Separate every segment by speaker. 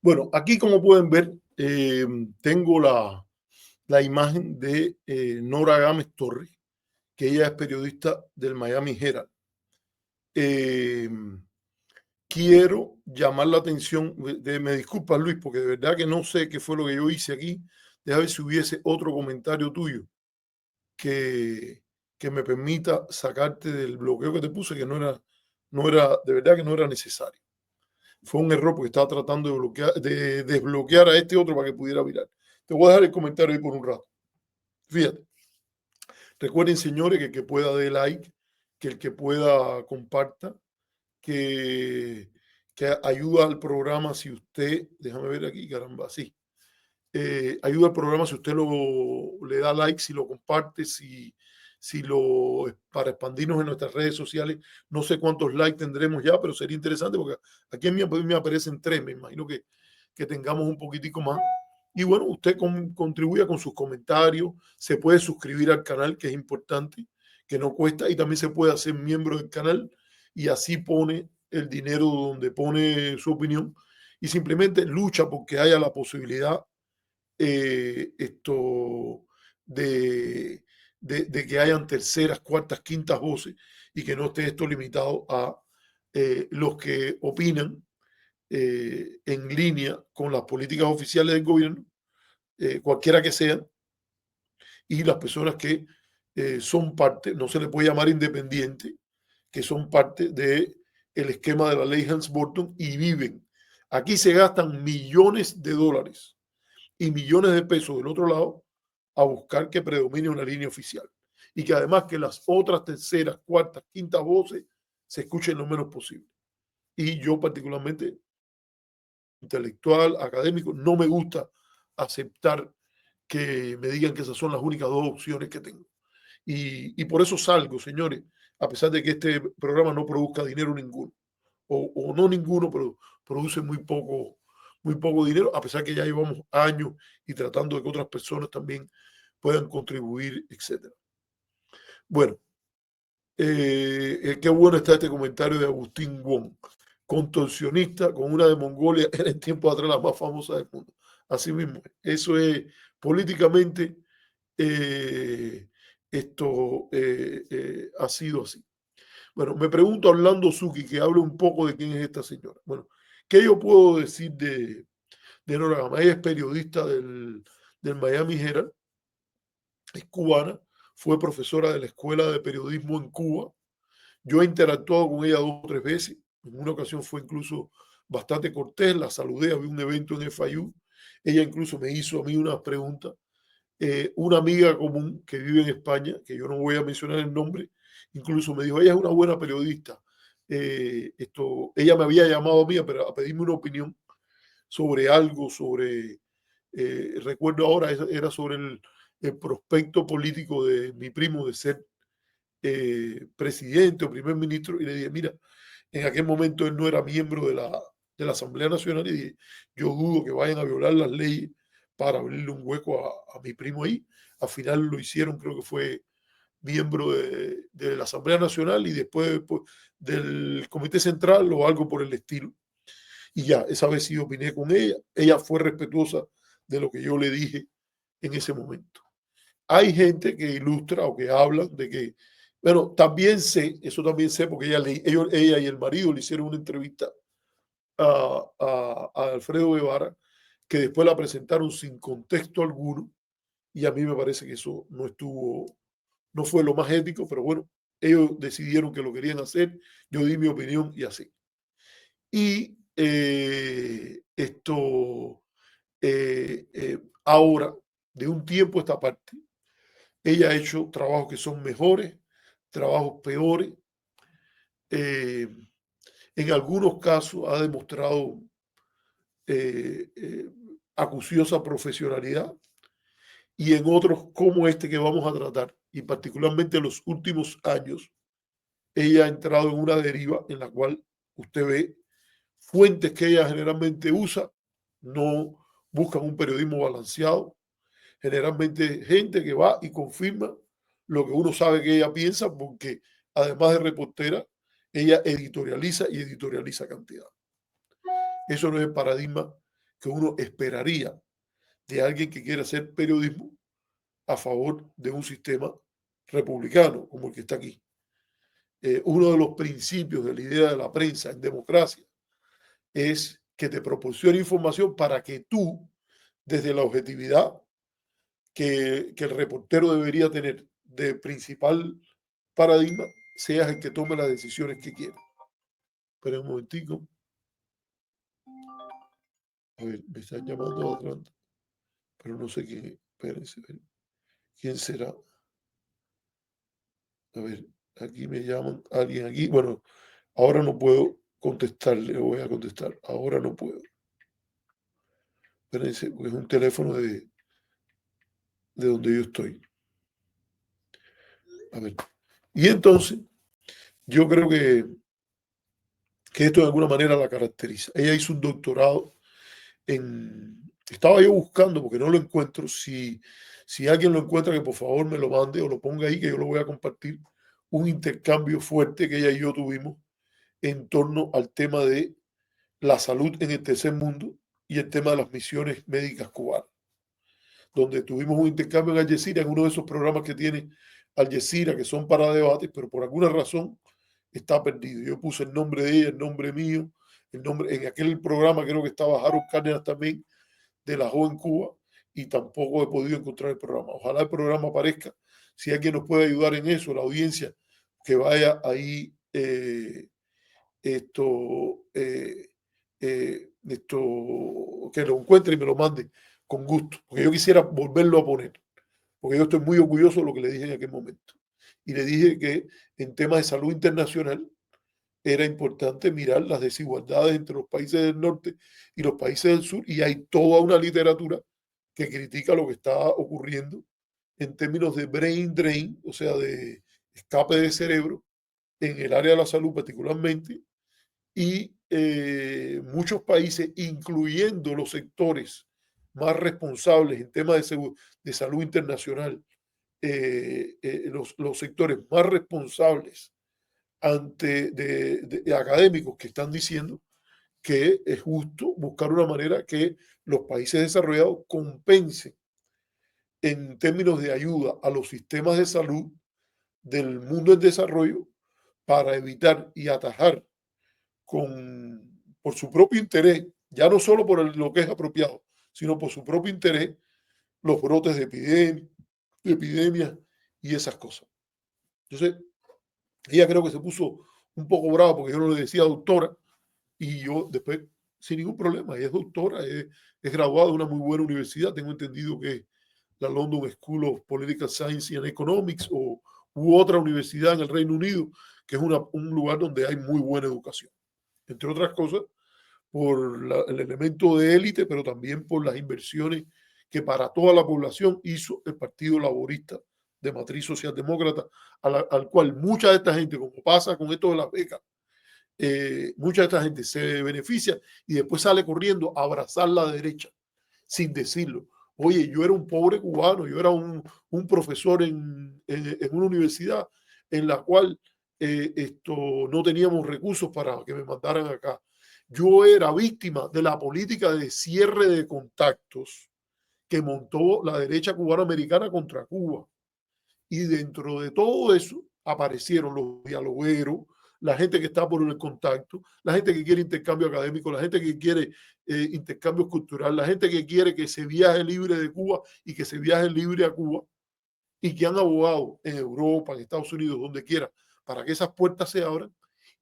Speaker 1: Bueno, aquí como pueden ver, tengo la imagen de Nora Gámez Torres, que ella es periodista del Miami Herald. Eh, Quiero llamar la atención, me disculpas Luis, porque de verdad que no sé qué fue lo que yo hice aquí. Deja ver si hubiese otro comentario tuyo que, que me permita sacarte del bloqueo que te puse, que no era, de verdad que no era necesario. Fue un error porque estaba tratando de desbloquear a este otro para que pudiera virar. Te voy a dejar el comentario ahí por un rato. Fíjate. Recuerden, señores, que el que pueda dé like, que el que pueda comparta, que, que ayuda al programa si usted, déjame ver aquí, caramba, sí. Ayuda al programa si usted le da like, si lo comparte, para expandirnos en nuestras redes sociales. No sé cuántos likes tendremos ya, pero sería interesante porque aquí en me aparecen 3, me imagino que tengamos un poquitico más. Y bueno, usted contribuya con sus comentarios, se puede suscribir al canal, que es importante, que no cuesta, y también se puede hacer miembro del canal y así pone el dinero donde pone su opinión y simplemente lucha porque haya la posibilidad esto de que hayan terceras, cuartas, quintas voces y que no esté esto limitado a los que opinan en línea con las políticas oficiales del gobierno, cualquiera que sean, y las personas que son parte, no se le puede llamar independiente, que son parte del esquema de la ley Helms-Burton y viven. Aquí se gastan millones de dólares y millones de pesos del otro lado a buscar que predomine una línea oficial y que además que las otras terceras, cuartas, quintas voces se escuchen lo menos posible. Y yo particularmente, intelectual, académico, no me gusta aceptar que me digan que esas son las únicas 2 opciones que tengo. Y por eso salgo, señores, a pesar de que este programa no produzca dinero ninguno, o no ninguno, pero produce muy poco dinero, a pesar que ya llevamos años y tratando de que otras personas también puedan contribuir, etc. Bueno, qué bueno está este comentario de Agustín Wong, contorsionista con una de Mongolia, era en tiempo atrás la más famosa del mundo. Así mismo, eso es políticamente, esto ha sido así. Bueno, me pregunto a Orlando Suki que hable un poco de quién es esta señora. Bueno, ¿qué yo puedo decir de Nora Gámez? Ella es periodista del Miami Herald, es cubana, fue profesora de la Escuela de Periodismo en Cuba. Yo he interactuado con ella 2 o 3 veces. En una ocasión fue incluso bastante cortés, la saludé, había un evento en FIU. Ella incluso me hizo a mí unas preguntas. Una amiga común que vive en España, que yo no voy a mencionar el nombre, incluso me dijo, ella es una buena periodista. Ella me había llamado a mí a pedirme una opinión sobre algo, recuerdo ahora, era sobre el prospecto político de mi primo de ser presidente o primer ministro, y le dije, mira, en aquel momento él no era miembro de la Asamblea Nacional y dije, yo dudo que vayan a violar las leyes para abrirle un hueco a mi primo ahí. Al final lo hicieron, creo que fue miembro de la Asamblea Nacional y después del Comité Central o algo por el estilo. Y ya, esa vez sí opiné con ella. Ella fue respetuosa de lo que yo le dije en ese momento. Hay gente que ilustra o que habla de que, bueno, también sé, eso también sé, porque ella y el marido le hicieron una entrevista a Alfredo Guevara, que después la presentaron sin contexto alguno, y a mí me parece que eso no fue lo más ético, pero bueno, ellos decidieron que lo querían hacer, yo di mi opinión y así. Y ahora, de un tiempo a esta parte, ella ha hecho trabajos que son mejores, trabajos peores. En algunos casos ha demostrado acuciosa profesionalidad y en otros como este que vamos a tratar, y particularmente en los últimos años, ella ha entrado en una deriva en la cual usted ve fuentes que ella generalmente usa, no buscan un periodismo balanceado, generalmente gente que va y confirma lo que uno sabe que ella piensa, porque además de reportera, ella editorializa y editorializa cantidad. Eso no es el paradigma que uno esperaría de alguien que quiera hacer periodismo a favor de un sistema republicano como el que está aquí. Uno de los principios de la idea de la prensa en democracia es que te proporcione información para que tú, desde la objetividad que el reportero debería tener de principal paradigma, seas el que tome las decisiones que quiera. Espera un momentico. A ver, me están llamando a Atlanta, pero no sé quién. Espérense, ¿quién será? A ver, aquí me llaman alguien aquí. Bueno, ahora no puedo contestarle, voy a contestar. Ahora no puedo. Espérense, porque es un teléfono de donde yo estoy. A ver. Y entonces, yo creo que esto de alguna manera la caracteriza. Ella hizo un doctorado estaba yo buscando, porque no lo encuentro, si alguien lo encuentra, que por favor me lo mande o lo ponga ahí, que yo lo voy a compartir, un intercambio fuerte que ella y yo tuvimos en torno al tema de la salud en el tercer mundo y el tema de las misiones médicas cubanas, donde tuvimos un intercambio en Al Jazeera, en uno de esos programas que tiene Al Jazeera, que son para debates, pero por alguna razón está perdido. Yo puse el nombre de ella, el nombre mío, el nombre, en aquel programa creo que estaba Harold Cárdenas también, de la joven Cuba, y tampoco he podido encontrar el programa. Ojalá el programa aparezca. Si alguien nos puede ayudar en eso, la audiencia, que vaya ahí que lo encuentre y me lo mande con gusto, porque yo quisiera volverlo a poner, porque yo estoy muy orgulloso de lo que le dije en aquel momento. Y le dije que en temas de salud internacional era importante mirar las desigualdades entre los países del norte y los países del sur, y hay toda una literatura que critica lo que está ocurriendo en términos de brain drain, o sea, de escape de cerebro en el área de la salud particularmente, y muchos países, incluyendo los sectores más responsables en temas de salud internacional, los sectores más responsables de académicos que están diciendo que es justo buscar una manera que los países desarrollados compensen en términos de ayuda a los sistemas de salud del mundo en desarrollo para evitar y atajar por su propio interés, ya no solo por lo que es apropiado, sino por su propio interés, los brotes de epidemias y esas cosas. Entonces, ella creo que se puso un poco brava porque yo no le decía doctora, y yo después, sin ningún problema, ella es doctora, es graduada de una muy buena universidad, tengo entendido que es la London School of Political Science and Economics u otra universidad en el Reino Unido, que es un lugar donde hay muy buena educación, entre otras cosas, por el elemento de élite, pero también por las inversiones que para toda la población hizo el Partido Laborista de matriz socialdemócrata, al cual mucha de esta gente, como pasa con esto de las becas, mucha de esta gente se beneficia y después sale corriendo a abrazar la derecha sin decirlo. Oye, yo era un pobre cubano, yo era un profesor en una universidad en la cual no teníamos recursos para que me mandaran acá. Yo era víctima de la política de cierre de contactos que montó la derecha cubano-americana contra Cuba. Y dentro de todo eso aparecieron los dialogueros, la gente que está por el contacto, la gente que quiere intercambio académico, la gente que quiere intercambio cultural, la gente que quiere que se viaje libre de Cuba y que se viaje libre a Cuba, y que han abogado en Europa, en Estados Unidos, donde quiera, para que esas puertas se abran,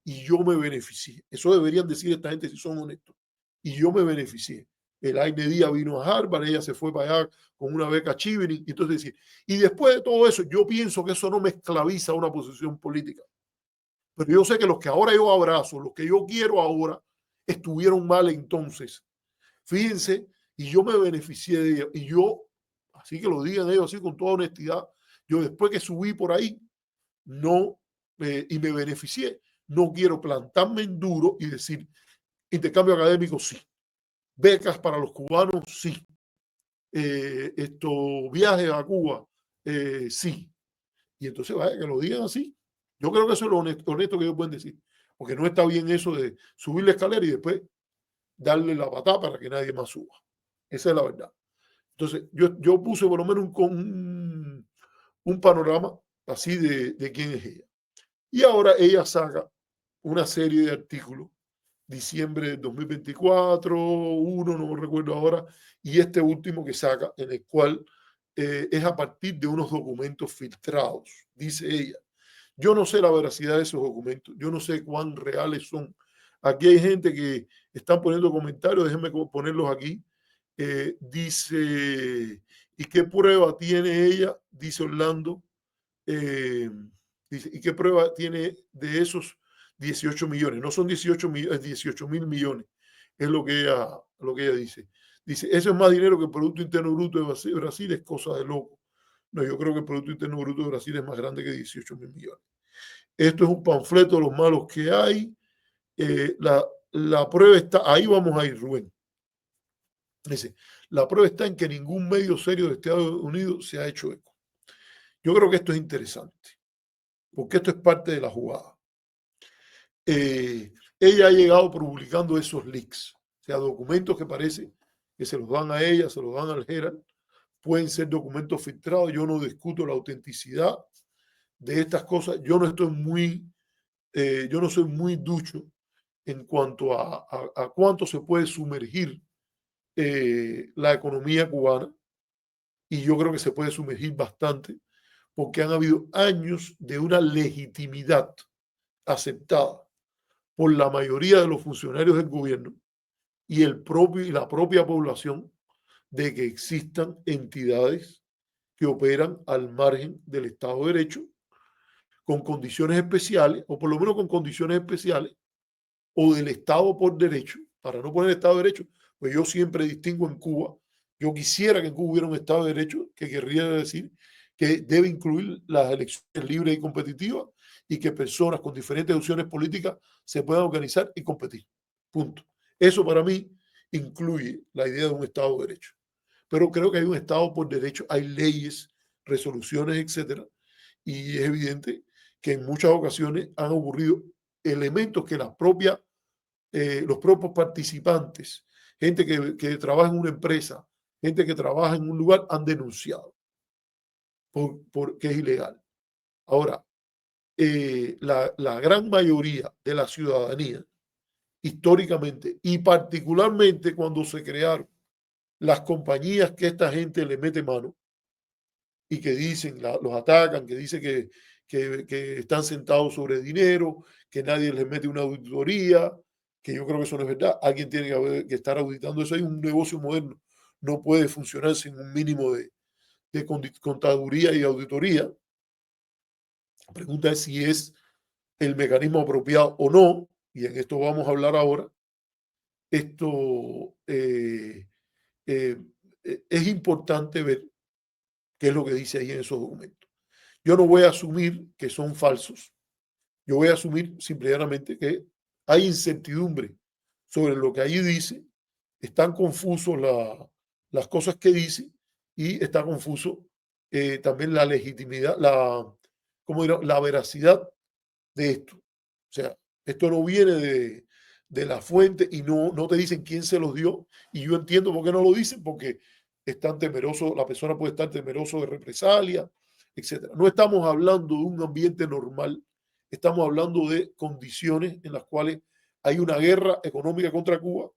Speaker 1: y yo me beneficié. Eso deberían decir esta gente si son honestos. Y yo me beneficié. El Aine Díaz vino a Harvard, ella se fue para allá con una beca Chevening, y entonces decir, y después de todo eso, yo pienso que eso no me esclaviza a una posición política. Pero yo sé que los que ahora yo abrazo, los que yo quiero ahora, estuvieron mal entonces. Fíjense, y yo me beneficié de ellos. Y yo, así que lo digan ellos así con toda honestidad, yo después que subí por ahí, no, y me beneficié, no quiero plantarme en duro y decir, intercambio académico sí, becas para los cubanos sí, viajes a Cuba sí. Y entonces vaya que lo digan así. Yo creo que eso es lo honesto que ellos pueden decir, porque no está bien eso de subir la escalera y después darle la patada para que nadie más suba. Esa es la verdad. Entonces, yo puse por lo menos un panorama así de quién es ella. Y ahora ella saca una serie de artículos, diciembre del 2024, uno, no me recuerdo ahora, y este último que saca, en el cual es a partir de unos documentos filtrados, dice ella. Yo no sé la veracidad de esos documentos, yo no sé cuán reales son. Aquí hay gente que están poniendo comentarios, déjenme ponerlos aquí. Dice, ¿y qué prueba tiene ella? Dice Orlando. Dice, ¿y qué prueba tiene de esos 18 millones? No son 18 millones, 18.000 millones, es lo que ella dice. Dice, eso es más dinero que el Producto Interno Bruto de Brasil, es cosa de loco. No, yo creo que el Producto Interno Bruto de Brasil es más grande que 18.000 millones. Esto es un panfleto de los malos que hay. La prueba está, ahí vamos a ir, Rubén. Dice, la prueba está en que ningún medio serio de Estados Unidos se ha hecho eco. Yo creo que esto es interesante, porque esto es parte de la jugada. Ella ha llegado publicando esos leaks, o sea, documentos que parece que se los dan a ella, se los dan al Herald, pueden ser documentos filtrados, yo no discuto la autenticidad de estas cosas, yo no soy muy ducho en cuanto a cuánto se puede sumergir la economía cubana, y yo creo que se puede sumergir bastante, porque han habido años de una legitimidad aceptada por la mayoría de los funcionarios del gobierno y la propia población de que existan entidades que operan al margen del Estado de Derecho con condiciones especiales, o por lo menos con condiciones especiales, o del Estado por derecho, para no poner Estado de Derecho, pues yo siempre distingo en Cuba. Yo quisiera que en Cuba hubiera un Estado de Derecho, que querría decir que debe incluir las elecciones libres y competitivas, y que personas con diferentes opciones políticas se puedan organizar y competir. Punto. Eso para mí incluye la idea de un Estado de Derecho. Pero creo que hay un Estado por derecho, hay leyes, resoluciones, etcétera, y es evidente que en muchas ocasiones han ocurrido elementos que los propios participantes, gente que trabaja en una empresa, gente que trabaja en un lugar, han denunciado porque es ilegal. Ahora, la gran mayoría de la ciudadanía, históricamente, y particularmente cuando se crearon las compañías que esta gente le mete mano y que dicen, los atacan, que dicen que están sentados sobre dinero, que nadie les mete una auditoría, que yo creo que eso no es verdad. Alguien tiene que estar auditando eso. Hay un negocio moderno, no puede funcionar sin un mínimo de contaduría y auditoría. La pregunta es si es el mecanismo apropiado o no, y en esto vamos a hablar ahora. Esto es importante ver qué es lo que dice ahí en esos documentos. Yo no voy a asumir que son falsos. Yo voy a asumir simplemente que hay incertidumbre sobre lo que allí dice, están confusos las cosas que dice, y está confuso también la legitimidad, la veracidad de esto. O sea, esto no viene de la fuente, y no te dicen quién se los dio, y yo entiendo por qué no lo dicen, porque están temerosos, la persona puede estar temeroso de represalia, etcétera. No estamos hablando de un ambiente normal, estamos hablando de condiciones en las cuales hay una guerra económica contra Cuba,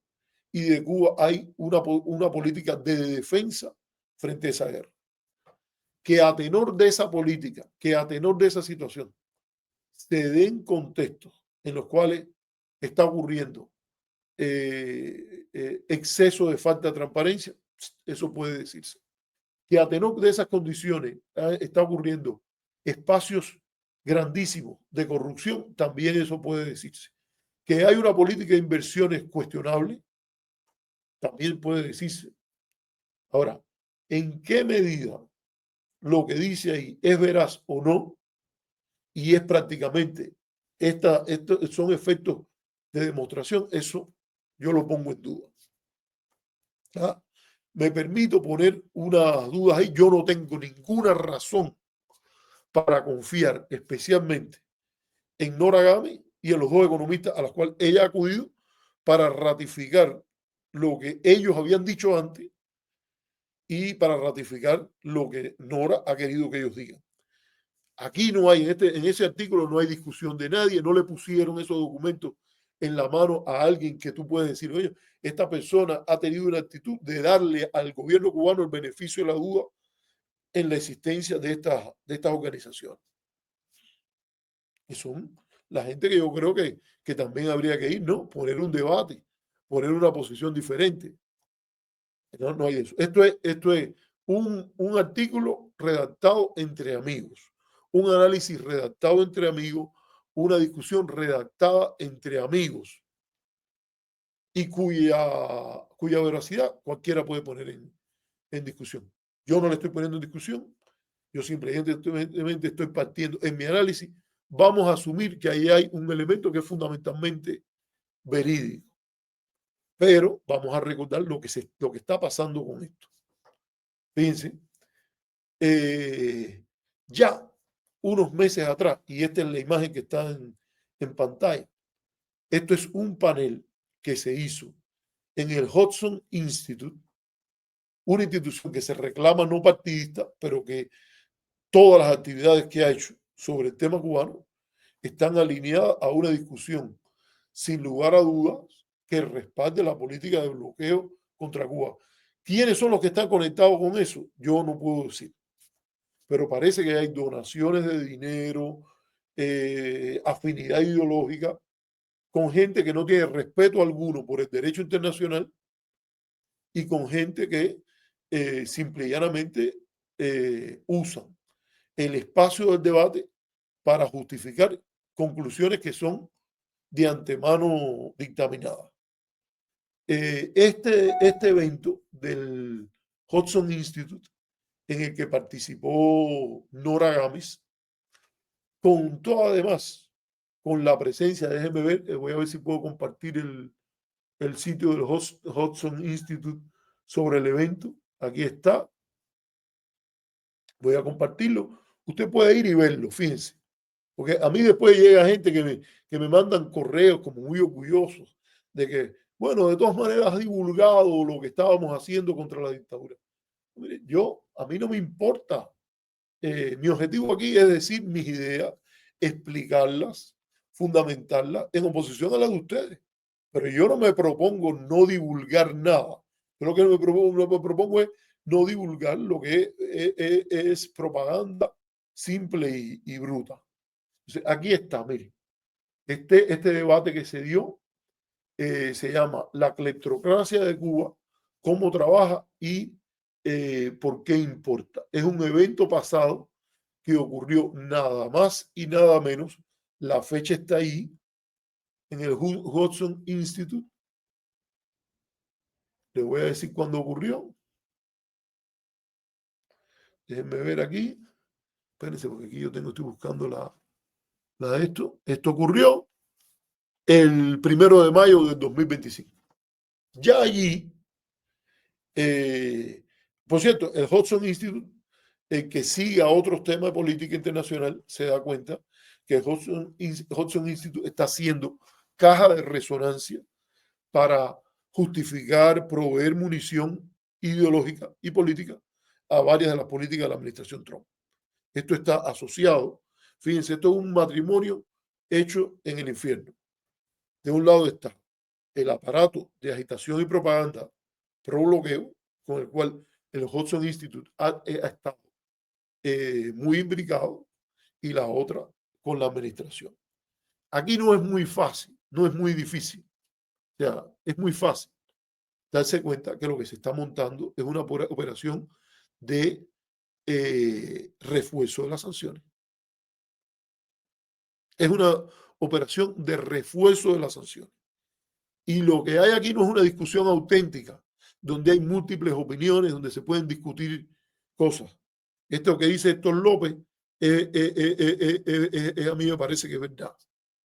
Speaker 1: y de Cuba hay una política de defensa frente a esa guerra. Que a tenor de esa política, que a tenor de esa situación, se den contextos en los cuales está ocurriendo exceso de falta de transparencia, eso puede decirse. Que a tenor de esas condiciones está ocurriendo espacios grandísimos de corrupción, también eso puede decirse. Que hay una política de inversiones cuestionable, también puede decirse. Ahora, ¿en qué medida lo que dice ahí es veraz o no? Y es prácticamente, estos son efectos de demostración, eso yo lo pongo en duda. ¿Ah? Me permito poner unas dudas ahí. Yo no tengo ninguna razón para confiar especialmente en Nora Gami y en los dos economistas a los cuales ella ha acudido para ratificar lo que ellos habían dicho antes y para ratificar lo que Nora ha querido que ellos digan. Aquí no hay, en ese artículo no hay discusión de nadie, no le pusieron esos documentos en la mano a alguien que tú puedes decir, oye, esta persona ha tenido una actitud de darle al gobierno cubano el beneficio de la duda en la existencia de estas organizaciones. Que son la gente que yo creo que también habría que ir, ¿no? Poner un debate, poner una posición diferente. No, no hay eso. Esto es un artículo redactado entre amigos, un análisis redactado entre amigos, una discusión redactada entre amigos y cuya veracidad cualquiera puede poner en discusión. Yo no le estoy poniendo en discusión, yo simplemente estoy partiendo en mi análisis. Vamos a asumir que ahí hay un elemento que es fundamentalmente verídico, pero vamos a recordar lo que está pasando con esto. Fíjense, ya unos meses atrás, y esta es la imagen que está en pantalla, esto es un panel que se hizo en el Hudson Institute, una institución que se reclama no partidista, pero que todas las actividades que ha hecho sobre el tema cubano están alineadas a una discusión, sin lugar a dudas, que respalde la política de bloqueo contra Cuba. ¿Quiénes son los que están conectados con eso? Yo no puedo decir. Pero parece que hay donaciones de dinero, afinidad ideológica, con gente que no tiene respeto alguno por el derecho internacional y con gente que simple y llanamente usan el espacio del debate para justificar conclusiones que son de antemano dictaminadas. Este evento del Hudson Institute, en el que participó Nora Gamis, contó además con la presencia, déjenme ver, voy a ver si puedo compartir el sitio del Hudson Institute sobre el evento. Aquí está. Voy a compartirlo. Usted puede ir y verlo, fíjense. Porque a mí después llega gente que me mandan correos como muy orgullosos de que, bueno, de todas maneras has divulgado lo que estábamos haciendo contra la dictadura. Mire, a mí no me importa. Mi objetivo aquí es decir mis ideas, explicarlas, fundamentarlas en oposición a las de ustedes. Pero yo no me propongo no divulgar nada. Yo lo que me propongo es no divulgar lo que es propaganda simple y bruta. Entonces, aquí está, miren. Este debate que se dio se llama La cleptocracia de Cuba, cómo trabaja y por qué importa. Es un evento pasado que ocurrió nada más y nada menos. La fecha está ahí en el Hudson Institute. Le voy a decir cuándo ocurrió. Déjenme ver aquí. Espérense, porque aquí estoy buscando la de esto. Esto ocurrió el 1 de mayo del 2025. Ya allí, por cierto, el Hudson Institute, el que siga otros temas de política internacional, se da cuenta que el Hudson Institute está haciendo caja de resonancia para justificar, proveer munición ideológica y política a varias de las políticas de la administración Trump. Esto está asociado, fíjense, esto es un matrimonio hecho en el infierno. De un lado está el aparato de agitación y propaganda pro bloqueo, con el cual el Hudson Institute ha estado muy imbricado, y la otra con la administración. Aquí no es muy fácil, no es muy difícil. O sea, es muy fácil darse cuenta que lo que se está montando es una operación de refuerzo de las sanciones. Es una operación de refuerzo de las sanciones. Y lo que hay aquí no es una discusión auténtica, donde hay múltiples opiniones, donde se pueden discutir cosas. Esto que dice Héctor López, a mí me parece que es verdad.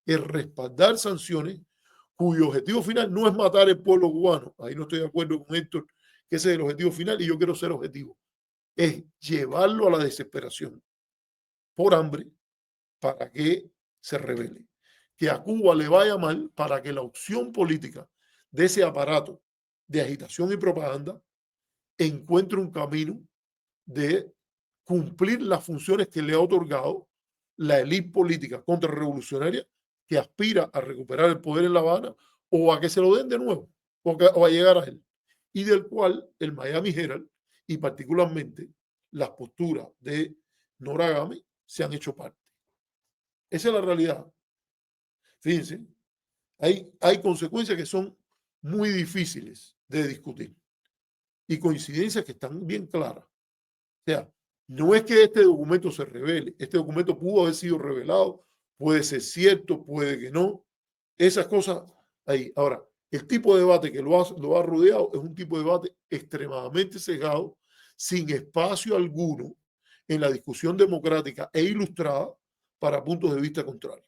Speaker 1: Es respaldar sanciones cuyo objetivo final no es matar al pueblo cubano. Ahí no estoy de acuerdo con Héctor, que ese es el objetivo final y yo quiero ser objetivo. Es llevarlo a la desesperación por hambre para que se rebele. Que a Cuba le vaya mal para que la opción política de ese aparato de agitación y propaganda, encuentre un camino de cumplir las funciones que le ha otorgado la élite política contrarrevolucionaria que aspira a recuperar el poder en La Habana o a que se lo den de nuevo o a llegar a él. Y del cual el Miami Herald y particularmente las posturas de Nora Agame se han hecho parte. Esa es la realidad. Fíjense, hay consecuencias que son muy difíciles de discutir y coincidencias que están bien claras. O sea, no es que este documento se revele, este documento pudo haber sido revelado, puede ser cierto, puede que no, esas cosas ahí. Ahora, el tipo de debate que lo ha rodeado es un tipo de debate extremadamente sesgado, sin espacio alguno en la discusión democrática e ilustrada para puntos de vista contrarios.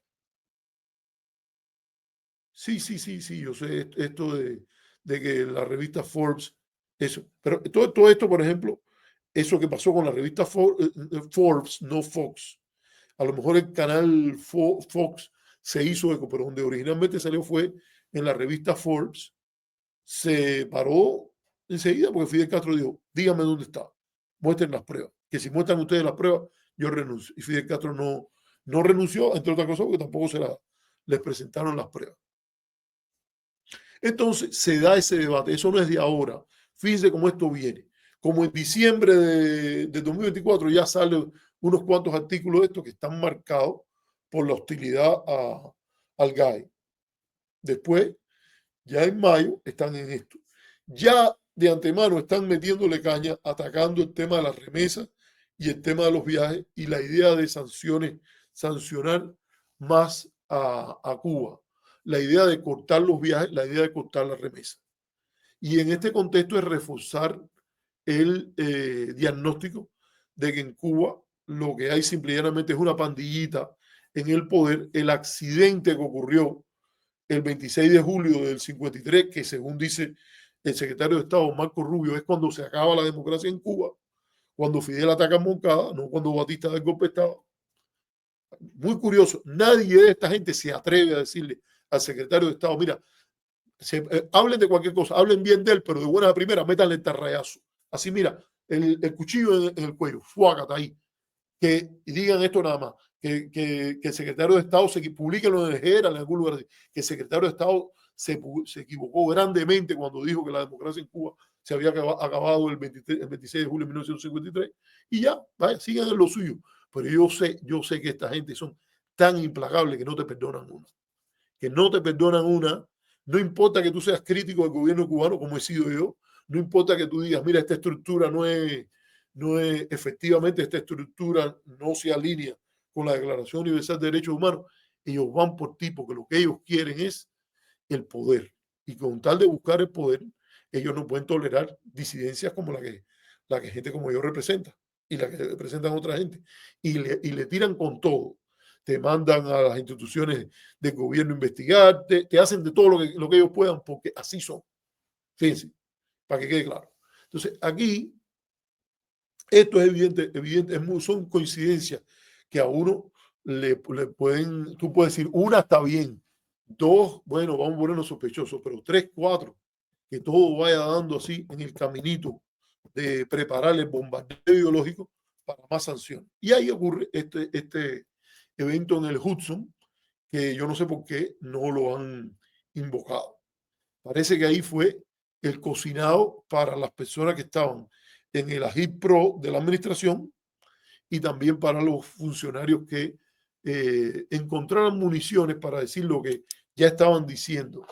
Speaker 1: Sí, yo sé esto de que la revista Forbes, eso, pero todo esto, por ejemplo, eso que pasó con la revista Forbes, no Fox. A lo mejor el canal Fox se hizo eco, pero donde originalmente salió fue en la revista Forbes. Se paró enseguida porque Fidel Castro dijo, dígame dónde está, muestren las pruebas, que si muestran ustedes las pruebas, yo renuncio. Y Fidel Castro no renunció, entre otras cosas, porque tampoco les presentaron las pruebas. Entonces se da ese debate, eso no es de ahora. Fíjense cómo esto viene. Como en diciembre de 2024 ya salen unos cuantos artículos de estos que están marcados por la hostilidad al GAE. Después, ya en mayo, están en esto. Ya de antemano están metiéndole caña, atacando el tema de las remesas y el tema de los viajes y la idea de sancionar más a Cuba. La idea de cortar los viajes, la idea de cortar las remesas. Y en este contexto es reforzar el diagnóstico de que en Cuba lo que hay simplemente es una pandillita en el poder. El accidente que ocurrió el 26 de julio del 53, que según dice el secretario de Estado Marco Rubio, es cuando se acaba la democracia en Cuba, cuando Fidel ataca a Moncada, no cuando Batista da el golpe de Estado. Muy curioso, nadie de esta gente se atreve a decirle al secretario de Estado, mira, hablen de cualquier cosa, hablen bien de él, pero de buena a primera, métanle el tarrayazo. Así, mira, el cuchillo en el cuello, fuácata ahí. Y digan esto nada más, que el secretario de Estado se publique en el Herald en algún lugar, que el secretario de Estado se equivocó grandemente cuando dijo que la democracia en Cuba se había acabado el 26 de julio de 1953, y ya, vaya, sigan en lo suyo. Pero yo sé que esta gente son tan implacables que no te perdonan una. Que no te perdonan una. No importa que tú seas crítico del gobierno cubano, como he sido yo, no importa que tú digas, mira, esta estructura no es efectivamente, esta estructura no se alinea con la Declaración Universal de Derechos Humanos, ellos van por ti porque lo que ellos quieren es el poder. Y con tal de buscar el poder, ellos no pueden tolerar disidencias como la que gente como yo representa y la que representan otra gente. Y le tiran con todo. Te mandan a las instituciones del gobierno a investigar, te hacen de todo lo que ellos puedan porque así son. Fíjense, para que quede claro. Entonces, aquí, esto es evidente, son coincidencias que a uno le pueden, tú puedes decir, una está bien, dos, bueno, vamos a ponernos sospechosos, pero tres, cuatro, que todo vaya dando así en el caminito de preparar el bombardeo ideológico para más sanciones. Y ahí ocurre este evento en el Hudson, que yo no sé por qué no lo han invocado. Parece que ahí fue el cocinado para las personas que estaban en el agitprop de la administración y también para los funcionarios que encontraran municiones para decir lo que ya estaban diciendo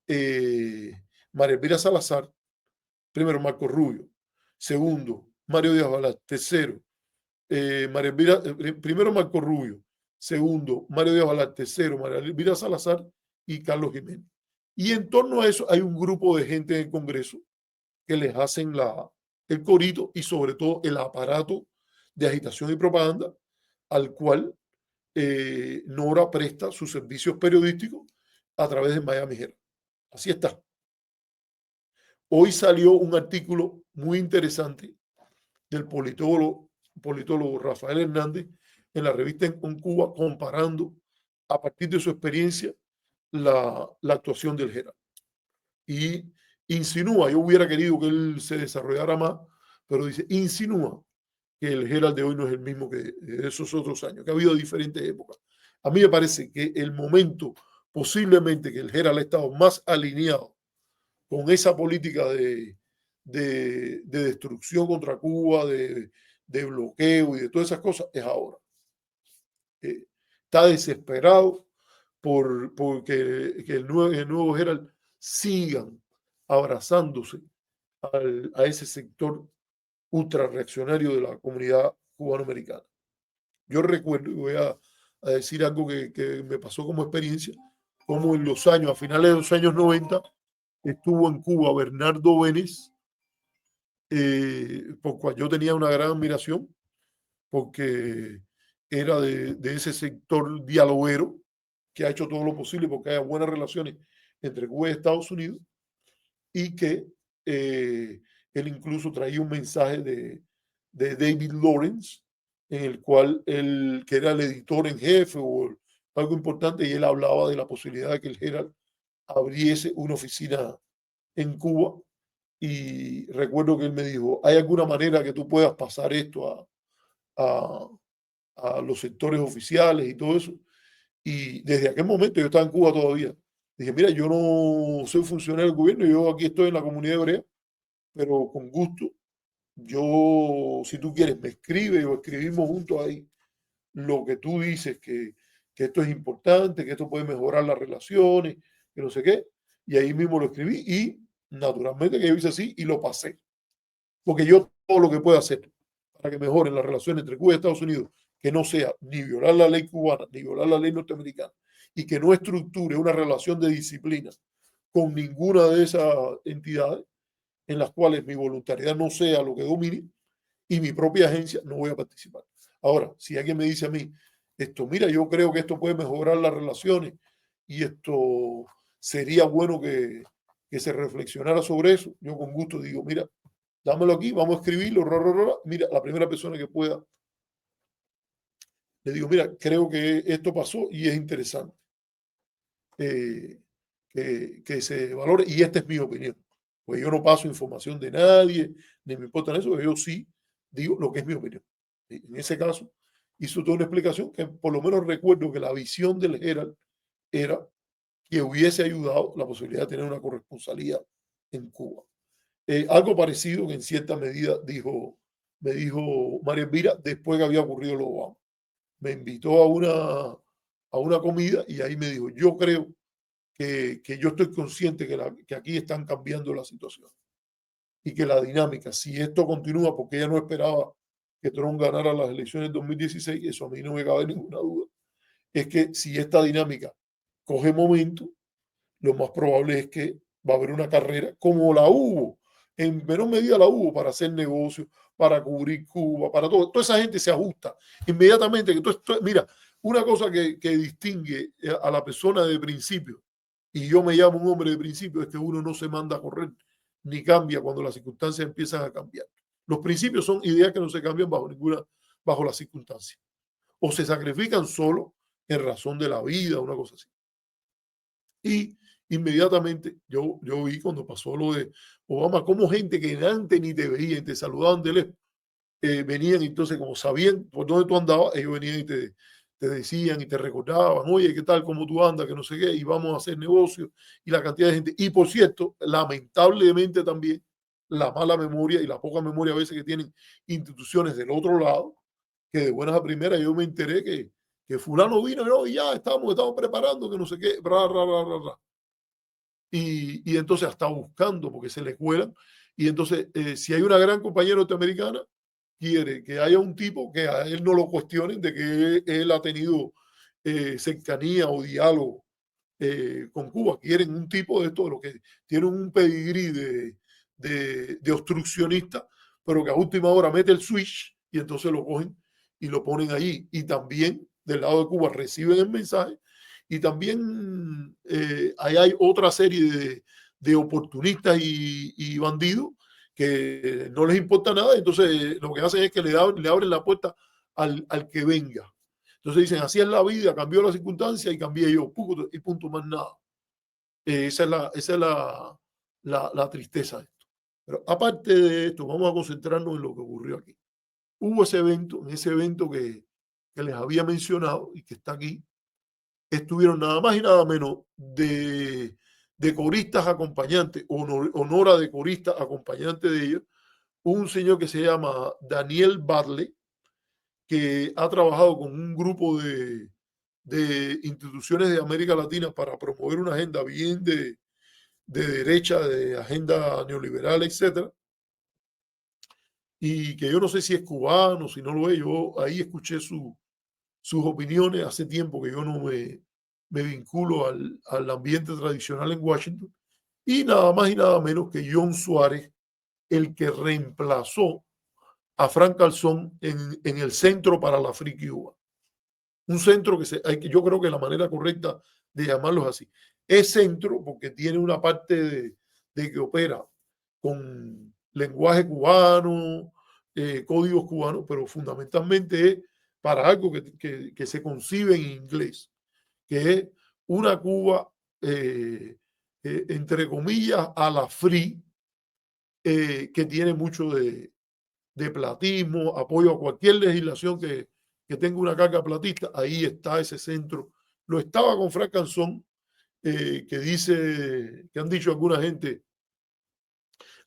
Speaker 1: María Elvira Salazar, primero Marco Rubio, segundo Mario Díaz Balart, tercero María Elvira, primero Marco Rubio, segundo Mario Díaz Balart, tercero María Elvira Salazar y Carlos Jiménez. Y en torno a eso hay un grupo de gente en el Congreso que les hacen el corito y sobre todo el aparato de agitación y propaganda al cual Nora presta sus servicios periodísticos a través de Miami Herald. Así está. Hoy salió un artículo muy interesante del politólogo Rafael Hernández en la revista En Cuba comparando a partir de su experiencia la actuación del Herald. Y insinúa, yo hubiera querido que él se desarrollara más, pero dice, insinúa que el Herald de hoy no es el mismo que de esos otros años, que ha habido diferentes épocas. A mí me parece que el momento, posiblemente que el Herald ha estado más alineado con esa política de destrucción contra Cuba, de bloqueo y de todas esas cosas, es ahora. Está desesperado por que el nuevo Herald sigan abrazándose a ese sector ultra reaccionario de la comunidad cubanoamericana. Yo recuerdo, y voy a decir algo que me pasó como experiencia, como en los años, a finales de los años 90, estuvo en Cuba Bernardo Bénez, por cual yo tenía una gran admiración, porque era de ese sector dialoguero que ha hecho todo lo posible porque haya buenas relaciones entre Cuba y Estados Unidos, y que él incluso traía un mensaje de David Lawrence, en el cual él, que era el editor en jefe o algo importante, y él hablaba de la posibilidad de que el Herald abriese una oficina en Cuba. Y recuerdo que él me dijo, ¿hay alguna manera que tú puedas pasar esto a, a los sectores oficiales y todo eso? Y desde aquel momento yo estaba en Cuba todavía. Dije, mira, yo no soy funcionario del gobierno, yo aquí estoy en la comunidad hebrea, pero con gusto, yo, si tú quieres, me escribe o escribimos juntos ahí lo que tú dices, que esto es importante, que esto puede mejorar las relaciones, que no sé qué. Y ahí mismo lo escribí y naturalmente que yo hice así y lo pasé. Porque yo todo lo que pueda hacer para que mejoren las relaciones entre Cuba y Estados Unidos, que no sea ni violar la ley cubana, ni violar la ley norteamericana, y que no estructure una relación de disciplina con ninguna de esas entidades en las cuales mi voluntariedad no sea lo que domine y mi propia agencia, no voy a participar. Ahora, si alguien me dice a mí, esto, mira, yo creo que esto puede mejorar las relaciones y esto sería bueno que se reflexionara sobre eso, yo con gusto digo, mira, dámelo aquí, vamos a escribirlo, mira, la primera persona que pueda, le digo, mira, creo que esto pasó y es interesante eh, que se valore y esta es mi opinión. Pues yo no paso información de nadie, ni me importa eso, pero yo sí digo lo que es mi opinión. En ese caso, hizo toda una explicación que por lo menos recuerdo que la visión del Herald era que hubiese ayudado la posibilidad de tener una corresponsalía en Cuba. Algo parecido que en cierta medida me dijo María Elvira después que había ocurrido lo Obama. Me invitó a una comida y ahí me dijo, yo creo que yo estoy consciente que aquí están cambiando la situación y que la dinámica, si esto continúa, porque ella no esperaba que Trump ganara las elecciones en 2016, eso a mí no me cabe ninguna duda, es que si esta dinámica coge momento, lo más probable es que va a haber una carrera como la hubo, en menor medida la hubo para hacer negocios, para cubrir Cuba, para todo. Toda esa gente se ajusta inmediatamente. Que mira, una cosa que distingue a la persona de principio, y yo me llamo un hombre de principio, es que uno no se manda a correr ni cambia cuando las circunstancias empiezan a cambiar. Los principios son ideas que no se cambian bajo las circunstancias. O se sacrifican solo en razón de la vida, una cosa así. Y inmediatamente yo vi cuando pasó lo de Obama, como gente que antes ni te veía y te saludaban de lejos, venían y entonces como sabían por dónde tú andabas, ellos venían y te decían y te recordaban, oye, ¿qué tal? ¿Cómo tú andas? Que no sé qué, y vamos a hacer negocios, y la cantidad de gente. Y por cierto, lamentablemente también, la mala memoria y la poca memoria a veces que tienen instituciones del otro lado, que de buenas a primeras yo me enteré que fulano vino ¿no? Y ya estamos preparando, que no sé qué, bla, bla, bla, bla, bla. Y entonces hasta buscando porque se le cuelan. Y entonces, si hay una gran compañía norteamericana, quiere que haya un tipo que a él no lo cuestionen de que él ha tenido cercanía o diálogo con Cuba. Quieren un tipo de esto, de lo que tiene un pedigrí de obstruccionista, pero que a última hora mete el switch y entonces lo cogen y lo ponen allí. Y también del lado de Cuba reciben el mensaje y también ahí hay otra serie de oportunistas y bandidos que no les importa nada, entonces lo que hacen es que le abren la puerta al que venga. Entonces dicen, así es la vida, cambió la circunstancia y cambié yo, y punto más nada. Esa es la tristeza de esto. Pero aparte de esto, vamos a concentrarnos en lo que ocurrió aquí. Hubo ese evento, en ese evento que les había mencionado y que está aquí, estuvieron nada más y nada menos de coristas acompañantes, honora de coristas acompañantes de ellos, un señor que se llama Daniel Badley, que ha trabajado con un grupo de instituciones de América Latina para promover una agenda bien de derecha, de agenda neoliberal, etcétera, y que yo no sé si es cubano, si no lo es, yo ahí escuché sus opiniones, hace tiempo que yo no me vinculo al ambiente tradicional en Washington, y nada más y nada menos que John Suárez, el que reemplazó a Frank Calzón en el Centro para la Free Cuba. Un centro yo creo que la manera correcta de llamarlo es así. Es centro porque tiene una parte de que opera con lenguaje cubano, códigos cubanos, pero fundamentalmente es para algo que se concibe en inglés, que es una Cuba, entre comillas, a la free, que tiene mucho de platismo, apoyo a cualquier legislación que tenga una carga platista. Ahí está ese centro. Lo estaba con Frank Canzón, que dice, que han dicho alguna gente,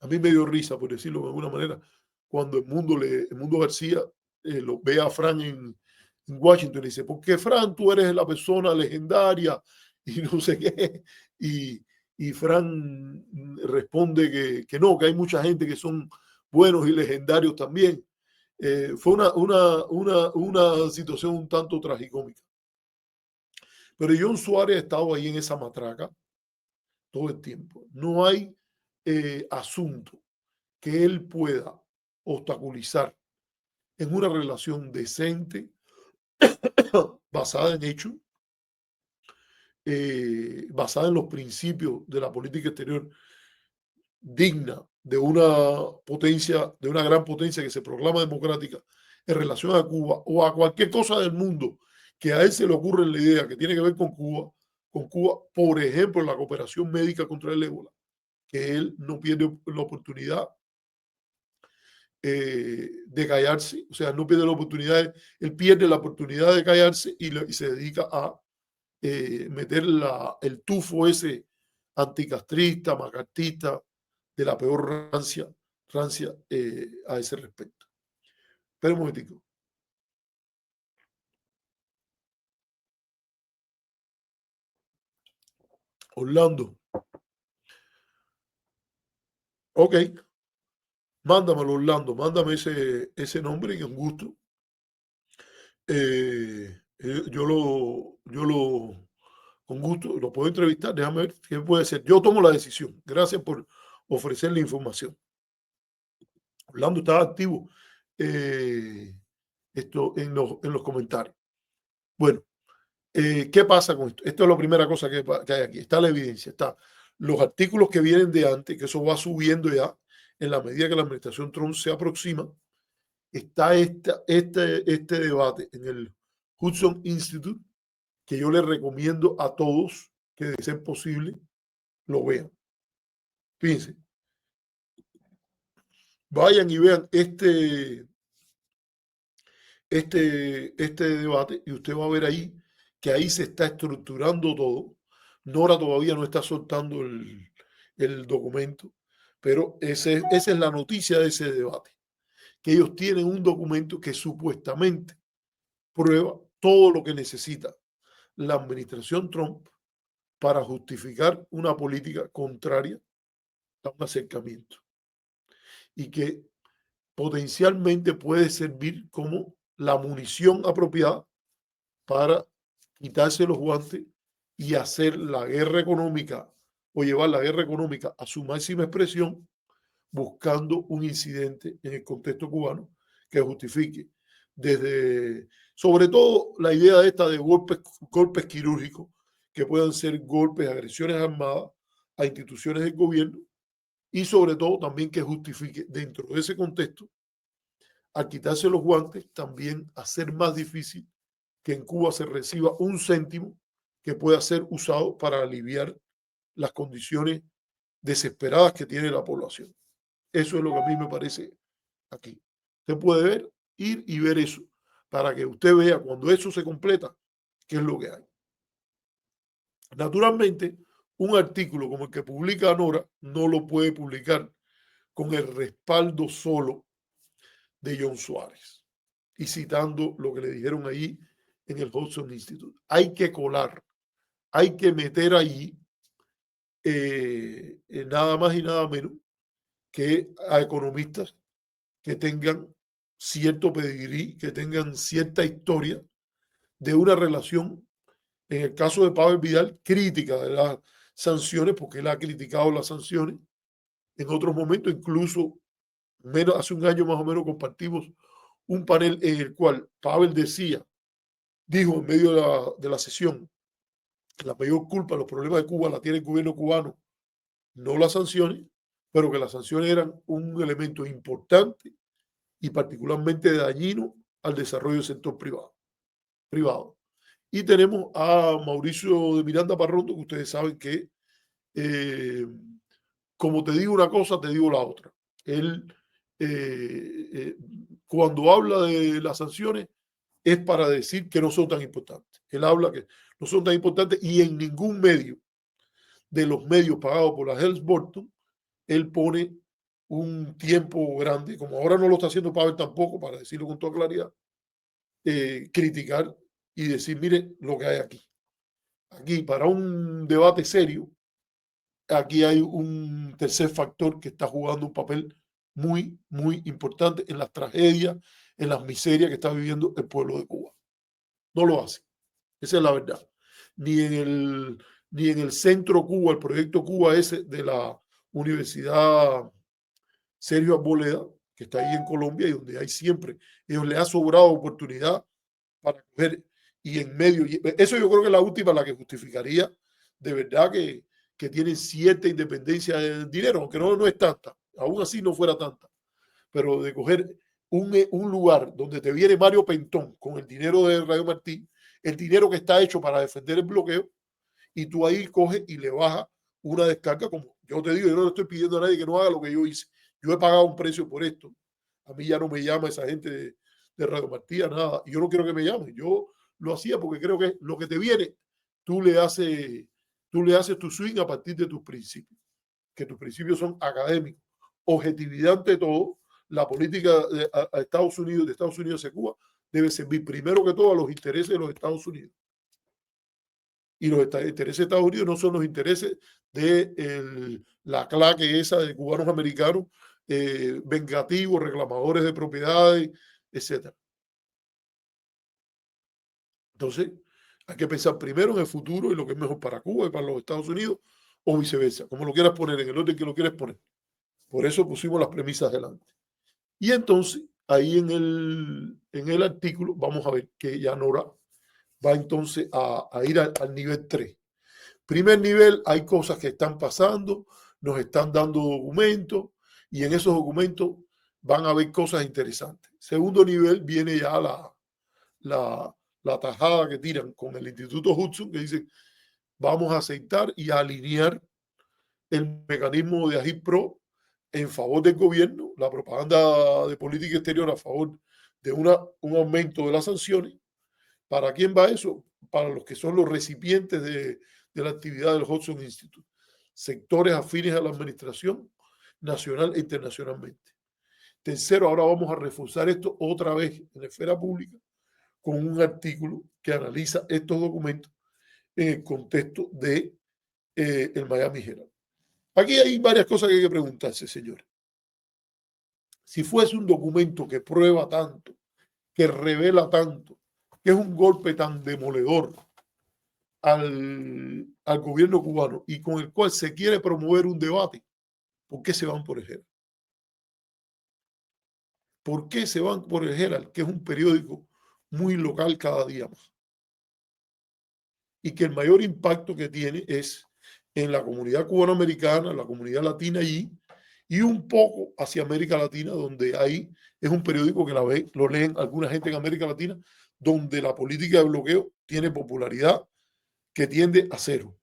Speaker 1: a mí me dio risa, por decirlo de alguna manera, cuando el Mundo García lo ve a Fran en Washington y dice, porque Fran, tú eres la persona legendaria y no sé qué. Y Fran responde que no, que hay mucha gente que son buenos y legendarios también. Fue una situación un tanto tragicómica. Pero John Suárez ha estado ahí en esa matraca todo el tiempo. No hay asunto que él pueda obstaculizar en una relación decente, basada en hechos, basada en los principios de la política exterior digna de una potencia, de una gran potencia que se proclama democrática en relación a Cuba o a cualquier cosa del mundo que a él se le ocurre la idea que tiene que ver con Cuba, por ejemplo, la cooperación médica contra el ébola, que él no pierde la oportunidad de callarse, o sea, no pierde la oportunidad, él pierde la oportunidad de callarse y se dedica a meter el tufo ese anticastrista, macartista, de la peor rancia a ese respecto. Espera un momentico. Orlando. Ok, mándamelo, Orlando, mándame ese nombre y un gusto. Con gusto, lo puedo entrevistar, déjame ver qué puede ser. Yo tomo la decisión. Gracias por ofrecer la información. Orlando estaba activo esto en los comentarios. Bueno, ¿qué pasa con esto? Esto es la primera cosa que hay aquí. Está la evidencia, está los artículos que vienen de antes, que eso va subiendo ya en la medida que la administración Trump se aproxima. Está este debate en el Hudson Institute, que yo les recomiendo a todos que, de ser posible, lo vean. Fíjense, vayan y vean este debate y usted va a ver ahí que ahí se está estructurando todo. Nora todavía no está soltando el documento, pero esa es la noticia de ese debate, que ellos tienen un documento que supuestamente prueba todo lo que necesita la administración Trump para justificar una política contraria a un acercamiento y que potencialmente puede servir como la munición apropiada para quitarse los guantes y hacer la guerra económica o llevar la guerra económica a su máxima expresión, buscando un incidente en el contexto cubano que justifique desde, sobre todo, la idea esta de golpes quirúrgicos, que puedan ser golpes, agresiones armadas a instituciones del gobierno, y sobre todo también que justifique dentro de ese contexto, al quitarse los guantes, también hacer más difícil que en Cuba se reciba un céntimo que pueda ser usado para aliviar las condiciones desesperadas que tiene la población. Eso es lo que a mí me parece aquí. Usted puede ver, ir y ver eso, para que usted vea cuando eso se completa, qué es lo que hay. Naturalmente, un artículo como el que publica Nora no lo puede publicar con el respaldo solo de John Suárez y citando lo que le dijeron ahí en el Hudson Institute. Hay que colar, hay que meter allí nada más y nada menos que a economistas que tengan cierto pedigrí, que tengan cierta historia de una relación, en el caso de Pablo Vidal, crítica de las sanciones, porque él ha criticado las sanciones. En otros momentos, incluso hace un año más o menos, compartimos un panel en el cual Pavel dijo en medio de la sesión, que la mayor culpa de los problemas de Cuba la tiene el gobierno cubano, no las sanciones, pero que las sanciones eran un elemento importante y particularmente dañino al desarrollo del sector privado. Y tenemos a Mauricio de Miranda Parrondo, que ustedes saben que, como te digo una cosa, te digo la otra. Él, cuando habla de las sanciones, es para decir que no son tan importantes. Él habla que no son tan importantes y en ningún medio de los medios pagados por la Helms-Burton, él pone un tiempo grande, como ahora no lo está haciendo Pavel tampoco, para decirlo con toda claridad, criticar y decir, mire lo que hay aquí. Aquí, para un debate serio, aquí hay un tercer factor que está jugando un papel muy, muy importante en las tragedias, en las miserias que está viviendo el pueblo de Cuba. No lo hace. Esa es la verdad. Ni en el Centro Cuba, el proyecto Cuba ese de la Universidad Sergio Arboleda, que está ahí en Colombia y donde hay siempre, ellos les ha sobrado oportunidad para coger y en medio, eso yo creo que es la última, la que justificaría de verdad que tienen cierta independencia del dinero, aunque no es tanta, aún así no fuera tanta, pero de coger un lugar donde te viene Mario Pentón con el dinero de Radio Martín, el dinero que está hecho para defender el bloqueo, y tú ahí coges y le bajas una descarga, como yo te digo, yo no le estoy pidiendo a nadie que no haga lo que yo hice. Yo he pagado un precio por esto. A mí ya no me llama esa gente de Radio Martí, nada. Y yo no quiero que me llamen. Yo lo hacía porque creo que lo que te viene, tú le haces, tu swing a partir de tus principios, que tus principios son académicos, objetividad ante todo. La política de Estados Unidos hacia Cuba debe servir primero que todo a los intereses de los Estados Unidos. Y los intereses de Estados Unidos no son los intereses de la claque esa de cubanos americanos, vengativos, reclamadores de propiedades, etc. Entonces, hay que pensar primero en el futuro y lo que es mejor para Cuba y para los Estados Unidos, o viceversa, como lo quieras poner, en el orden que lo quieras poner. Por eso pusimos las premisas delante. Y entonces, ahí en el artículo, vamos a ver que ya Nora va entonces a ir al nivel 3. Primer nivel, hay cosas que están pasando, nos están dando documentos y en esos documentos van a haber cosas interesantes. Segundo nivel, viene ya la tajada que tiran con el Instituto Hudson, que dicen, vamos a aceptar y a alinear el mecanismo de Agitprop en favor del gobierno, la propaganda de política exterior a favor de un aumento de las sanciones. ¿Para quién va eso? Para los que son los recipientes de la actividad del Hudson Institute, sectores afines a la administración nacional e internacionalmente. Tercero, ahora vamos a reforzar esto otra vez en la esfera pública con un artículo que analiza estos documentos en el contexto de el Miami Herald. Aquí hay varias cosas que hay que preguntarse, señores. Si fuese un documento que prueba tanto, que revela tanto, que es un golpe tan demoledor al gobierno cubano y con el cual se quiere promover un debate, ¿por qué se van por el Herald? ¿Por qué se van por el Herald, que es un periódico muy local cada día más? Y que el mayor impacto que tiene es en la comunidad cubanoamericana, la comunidad latina allí, y un poco hacia América Latina, donde ahí es un periódico que lo leen alguna gente en América Latina, donde la política de bloqueo tiene popularidad que tiende a cero.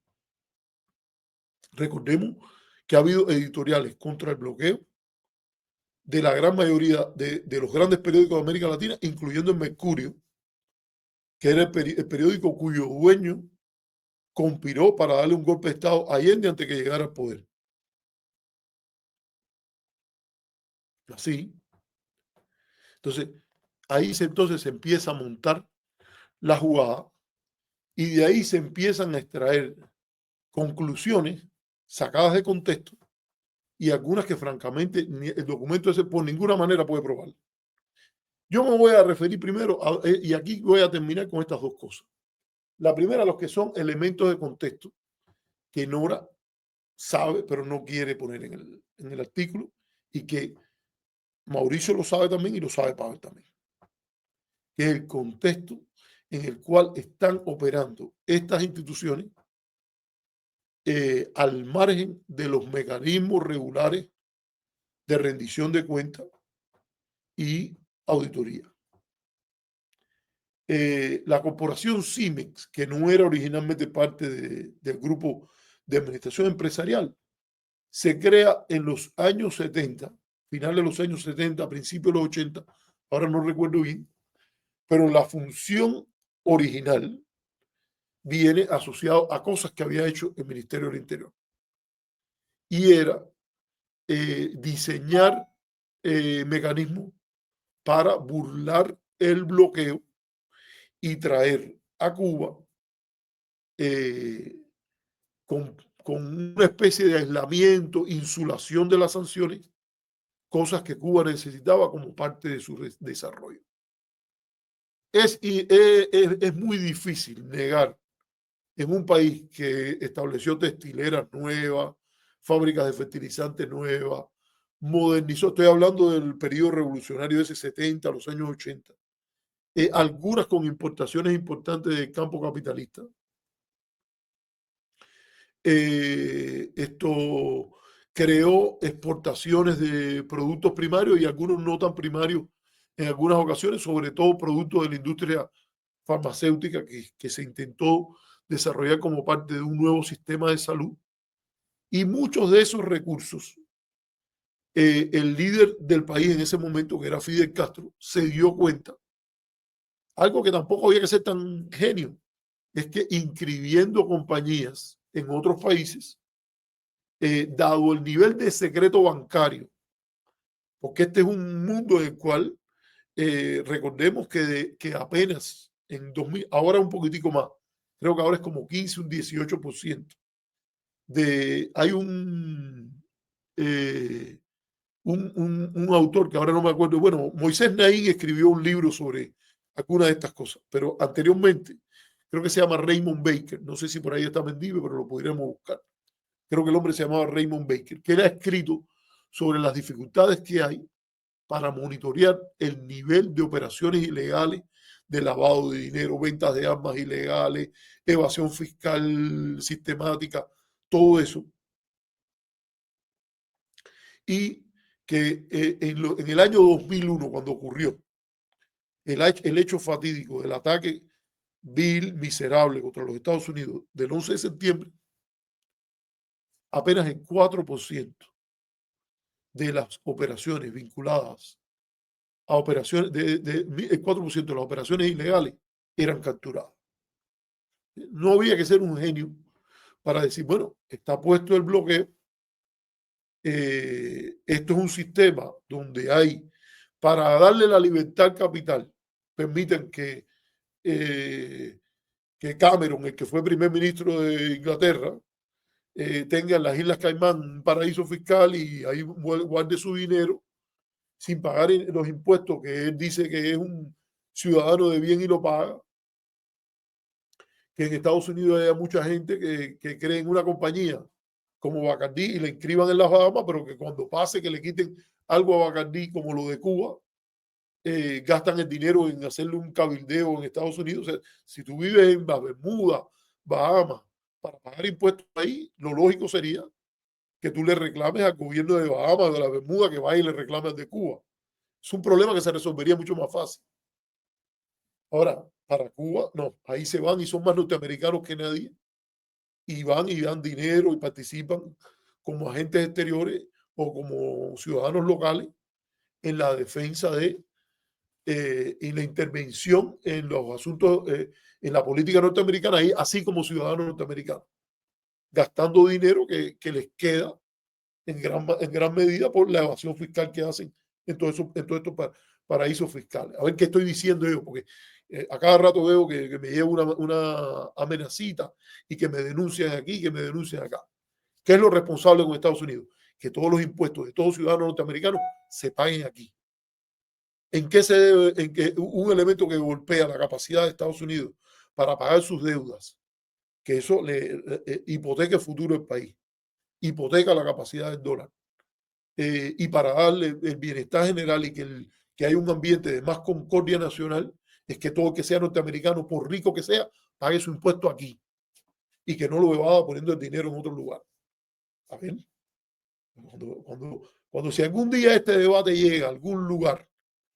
Speaker 1: Recordemos que ha habido editoriales contra el bloqueo de la gran mayoría de los grandes periódicos de América Latina, incluyendo el Mercurio, que era el periódico cuyo dueño conspiró para darle un golpe de Estado a Allende antes que llegara al poder. Así. Entonces, ahí entonces se empieza a montar la jugada y de ahí se empiezan a extraer conclusiones sacadas de contexto y algunas que francamente el documento ese por ninguna manera puede probar. Yo me voy a referir primero, y aquí voy a terminar con estas dos cosas. La primera, los que son elementos de contexto que Nora sabe, pero no quiere poner en el artículo, y que Mauricio lo sabe también y lo sabe Pavel también, que es el contexto en el cual están operando estas instituciones al margen de los mecanismos regulares de rendición de cuentas y auditoría. La corporación Cimex, que no era originalmente parte del grupo de administración empresarial, se crea en los años 70, finales de los años 70, principios de los 80, ahora no recuerdo bien, pero la función original viene asociado a cosas que había hecho el Ministerio del Interior. Y era diseñar mecanismos para burlar el bloqueo y traer a Cuba con una especie de aislamiento, insulación de las sanciones, cosas que Cuba necesitaba como parte de su desarrollo. Es muy difícil negar en un país que estableció textileras nuevas, fábricas de fertilizantes nuevas, modernizó, estoy hablando del periodo revolucionario de ese 70 a los años 80, algunas con importaciones importantes del campo capitalista. Esto creó exportaciones de productos primarios y algunos no tan primarios en algunas ocasiones, sobre todo productos de la industria farmacéutica que se intentó desarrollar como parte de un nuevo sistema de salud. Y muchos de esos recursos, el líder del país en ese momento, que era Fidel Castro, se dio cuenta, algo que tampoco había que ser tan genio, es que inscribiendo compañías en otros países, dado el nivel de secreto bancario, porque este es un mundo en el cual recordemos que apenas en 2000, ahora un poquitico más, creo que ahora es como 15, un 18%, hay un autor que ahora no me acuerdo, bueno, Moisés Naín escribió un libro sobre alguna de estas cosas, pero anteriormente, creo que se llama Raymond Baker, no sé si por ahí está vendible, pero lo podríamos buscar. Creo que el hombre se llamaba Raymond Baker, que él ha escrito sobre las dificultades que hay para monitorear el nivel de operaciones ilegales, de lavado de dinero, ventas de armas ilegales, evasión fiscal sistemática, todo eso. Y que en el año 2001, cuando ocurrió el hecho fatídico del ataque vil, miserable contra los Estados Unidos del 11 de septiembre, apenas el 4% de las operaciones vinculadas a operaciones, el 4% de las operaciones ilegales eran capturadas. No había que ser un genio para decir, bueno, está puesto el bloqueo, esto es un sistema donde hay, para darle la libertad al capital, permiten que Cameron, el que fue primer ministro de Inglaterra, tenga en las Islas Caimán un paraíso fiscal y ahí guarde su dinero sin pagar los impuestos que él dice que es un ciudadano de bien y lo paga. Que en Estados Unidos haya mucha gente que cree en una compañía como Bacardí y la inscriban en las Bahamas, pero que cuando pase que le quiten algo a Bacardí como lo de Cuba, gastan el dinero en hacerle un cabildeo en Estados Unidos. O sea, si tú vives en Bermuda, Bahamas, para pagar impuestos ahí, lo lógico sería que tú le reclames al gobierno de Bahamas, de la Bermuda, que vaya y le reclames al de Cuba. Es un problema que se resolvería mucho más fácil. Ahora, para Cuba, no, ahí se van y son más norteamericanos que nadie y van y dan dinero y participan como agentes exteriores o como ciudadanos locales en la defensa de y la intervención en los asuntos, en la política norteamericana, así como ciudadanos norteamericanos, gastando dinero que les queda en gran medida por la evasión fiscal que hacen en todos estos paraísos fiscales. A ver qué estoy diciendo yo, porque a cada rato veo que me lleva una amenacita y que me denuncian aquí, que me denuncian acá. ¿Qué es lo responsable con Estados Unidos? Que todos los impuestos de todos ciudadanos norteamericanos se paguen aquí. ¿En qué se debe? En que un elemento que golpea la capacidad de Estados Unidos para pagar sus deudas, que eso le hipoteca el futuro del país, hipoteca la capacidad del dólar, y para darle el bienestar general y que haya un ambiente de más concordia nacional, es que todo el que sea norteamericano, por rico que sea, pague su impuesto aquí y que no lo evada poniendo el dinero en otro lugar. A ver, cuando si algún día este debate llega a algún lugar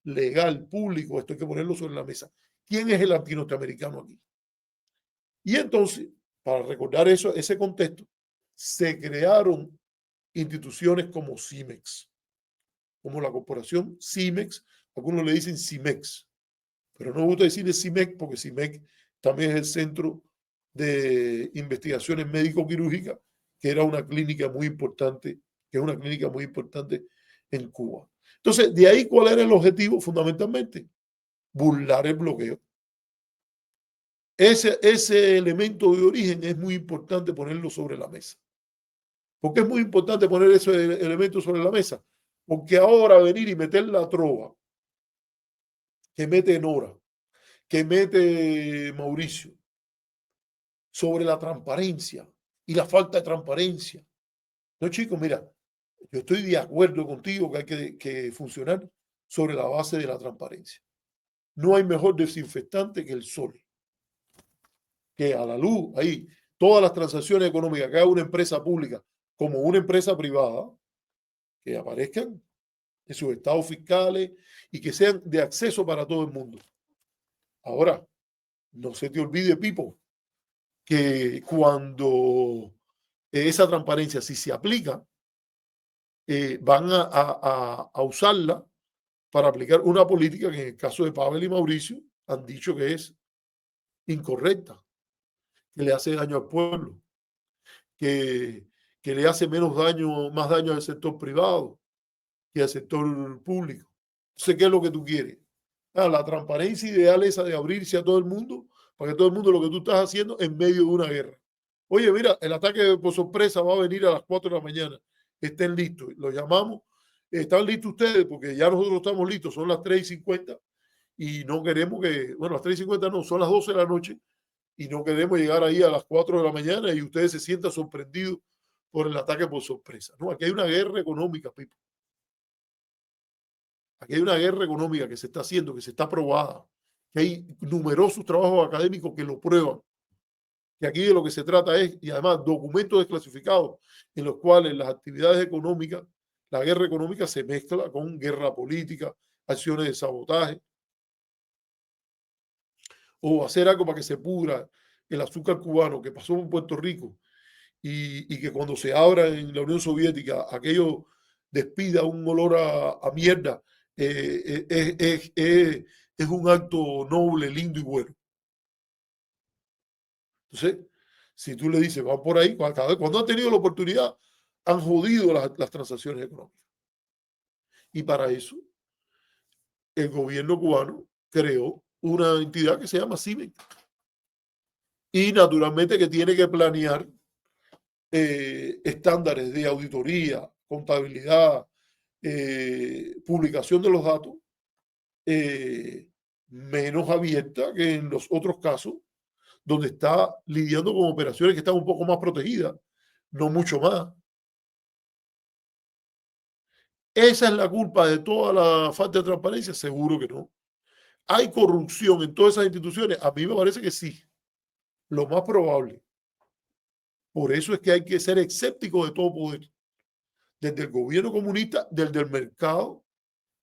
Speaker 1: legal, público, esto hay que ponerlo sobre la mesa. ¿Quién es el antinorteamericano aquí? Y entonces, para recordar eso, ese contexto, se crearon instituciones como CIMEX, como la corporación CIMEX, algunos le dicen CIMEX, pero no me gusta decirle CIMEX porque CIMEX también es el Centro de Investigaciones Médico-Quirúrgicas, que era una clínica muy importante, que es una clínica muy importante en Cuba. Entonces, de ahí, ¿cuál era el objetivo? Fundamentalmente, burlar el bloqueo. Ese elemento de origen es muy importante ponerlo sobre la mesa. ¿Por qué es muy importante poner ese elemento sobre la mesa? Porque ahora venir y meter la trova que mete Nora, que mete Mauricio, sobre la transparencia y la falta de transparencia. No, chicos, mira, yo estoy de acuerdo contigo que hay que funcionar sobre la base de la transparencia. No hay mejor desinfectante que el sol, que a la luz, ahí, todas las transacciones económicas que haga una empresa pública como una empresa privada, que aparezcan en sus estados fiscales y que sean de acceso para todo el mundo. Ahora, no se te olvide, Pipo, que cuando esa transparencia, si se aplica, van a usarla para aplicar una política que en el caso de Pavel y Mauricio han dicho que es incorrecta, que le hace daño al pueblo, que, que le hace menos daño, más daño al sector privado que al sector público. Entonces, ¿qué es lo que tú quieres? La transparencia ideal esa de abrirse a todo el mundo, para que todo el mundo lo que tú estás haciendo en medio de una guerra. Oye, mira, el ataque por sorpresa va a venir a las 4 de la mañana. Estén listos. Lo llamamos. ¿Están listos ustedes? Porque ya nosotros estamos listos. Son las 3:50 y no queremos que, bueno, las 3:50 no, son las 12 de la noche y no queremos llegar ahí a las 4 de la mañana y ustedes se sientan sorprendidos por el ataque por sorpresa. No, aquí hay una guerra económica, Pipo. Aquí hay una guerra económica que se está haciendo, que se está probada, que hay numerosos trabajos académicos que lo prueban, que aquí de lo que se trata es, y además documentos desclasificados en los cuales las actividades económicas, la guerra económica se mezcla con guerra política, acciones de sabotaje, o hacer algo para que se pudra el azúcar cubano que pasó en Puerto Rico y que cuando se abra en la Unión Soviética aquello despida un olor a mierda, es un acto noble, lindo y bueno. Entonces, si tú le dices, van por ahí, cuando han tenido la oportunidad, han jodido las transacciones económicas. Y para eso, el gobierno cubano creó una entidad que se llama CIMEC. Y naturalmente que tiene que planear estándares de auditoría, contabilidad, publicación de los datos, menos abierta que en los otros casos, donde está lidiando con operaciones que están un poco más protegidas, no mucho más. ¿Esa es la culpa de toda la falta de transparencia? Seguro que no. ¿Hay corrupción en todas esas instituciones? A mí me parece que sí, lo más probable. Por eso es que hay que ser escéptico de todo poder, desde el gobierno comunista, desde el mercado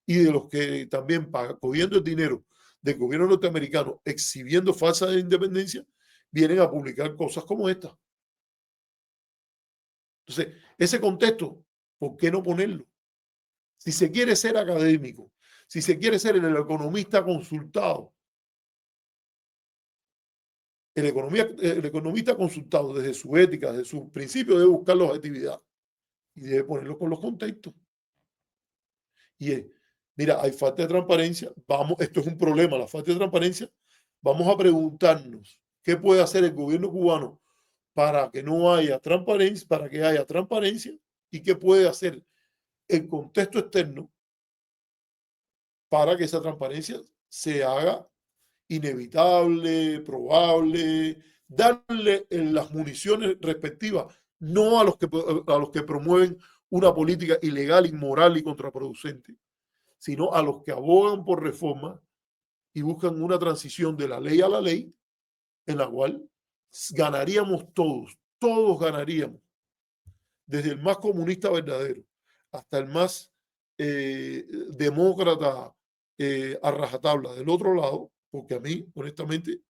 Speaker 1: y de los que también pagan, cogiendo el dinero del gobierno norteamericano, exhibiendo falsa independencia, vienen a publicar cosas como esta. Entonces, ese contexto, ¿por qué no ponerlo? Si se quiere ser académico, si se quiere ser el economista consultado, el economista consultado desde su ética, desde sus principios, debe buscar la objetividad y debe ponerlo con los contextos. Y es, mira, hay falta de transparencia, vamos, esto es un problema, la falta de transparencia, vamos a preguntarnos qué puede hacer el gobierno cubano para que no haya transparencia, para que haya transparencia y qué puede hacer el contexto externo para que esa transparencia se haga inevitable, probable, darle las municiones respectivas, no a los que promueven una política ilegal, inmoral y contraproducente, sino a los que abogan por reforma y buscan una transición de la ley a la ley, en la cual ganaríamos todos, todos ganaríamos, desde el más comunista verdadero hasta el más demócrata a rajatabla del otro lado, porque a mí, honestamente,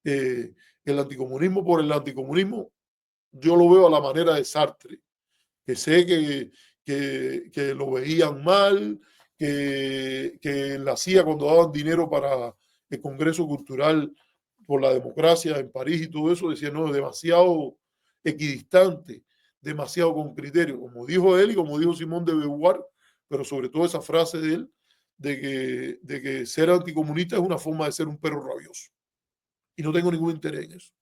Speaker 1: el anticomunismo por el anticomunismo, yo lo veo a la manera de Sartre, que sé que lo veían mal, que la hacía cuando daban dinero para el Congreso Cultural por la Democracia en París y todo eso, decía, no, es demasiado equidistante, demasiado con criterio, como dijo él y como dijo Simón de Beauvoir, pero sobre todo esa frase de él, de que ser anticomunista es una forma de ser un perro rabioso. Y no tengo ningún interés en eso.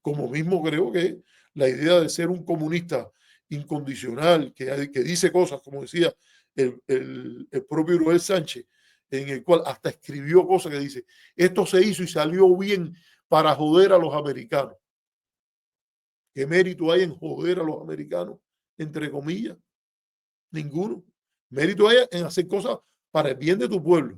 Speaker 1: Como mismo creo que la idea de ser un comunista incondicional, que dice cosas, como decía el propio Uriel Sánchez, en el cual hasta escribió cosas que dice, esto se hizo y salió bien para joder a los americanos. ¿Qué mérito hay en joder a los americanos? Entre comillas, ninguno. Mérito hay en hacer cosas para el bien de tu pueblo.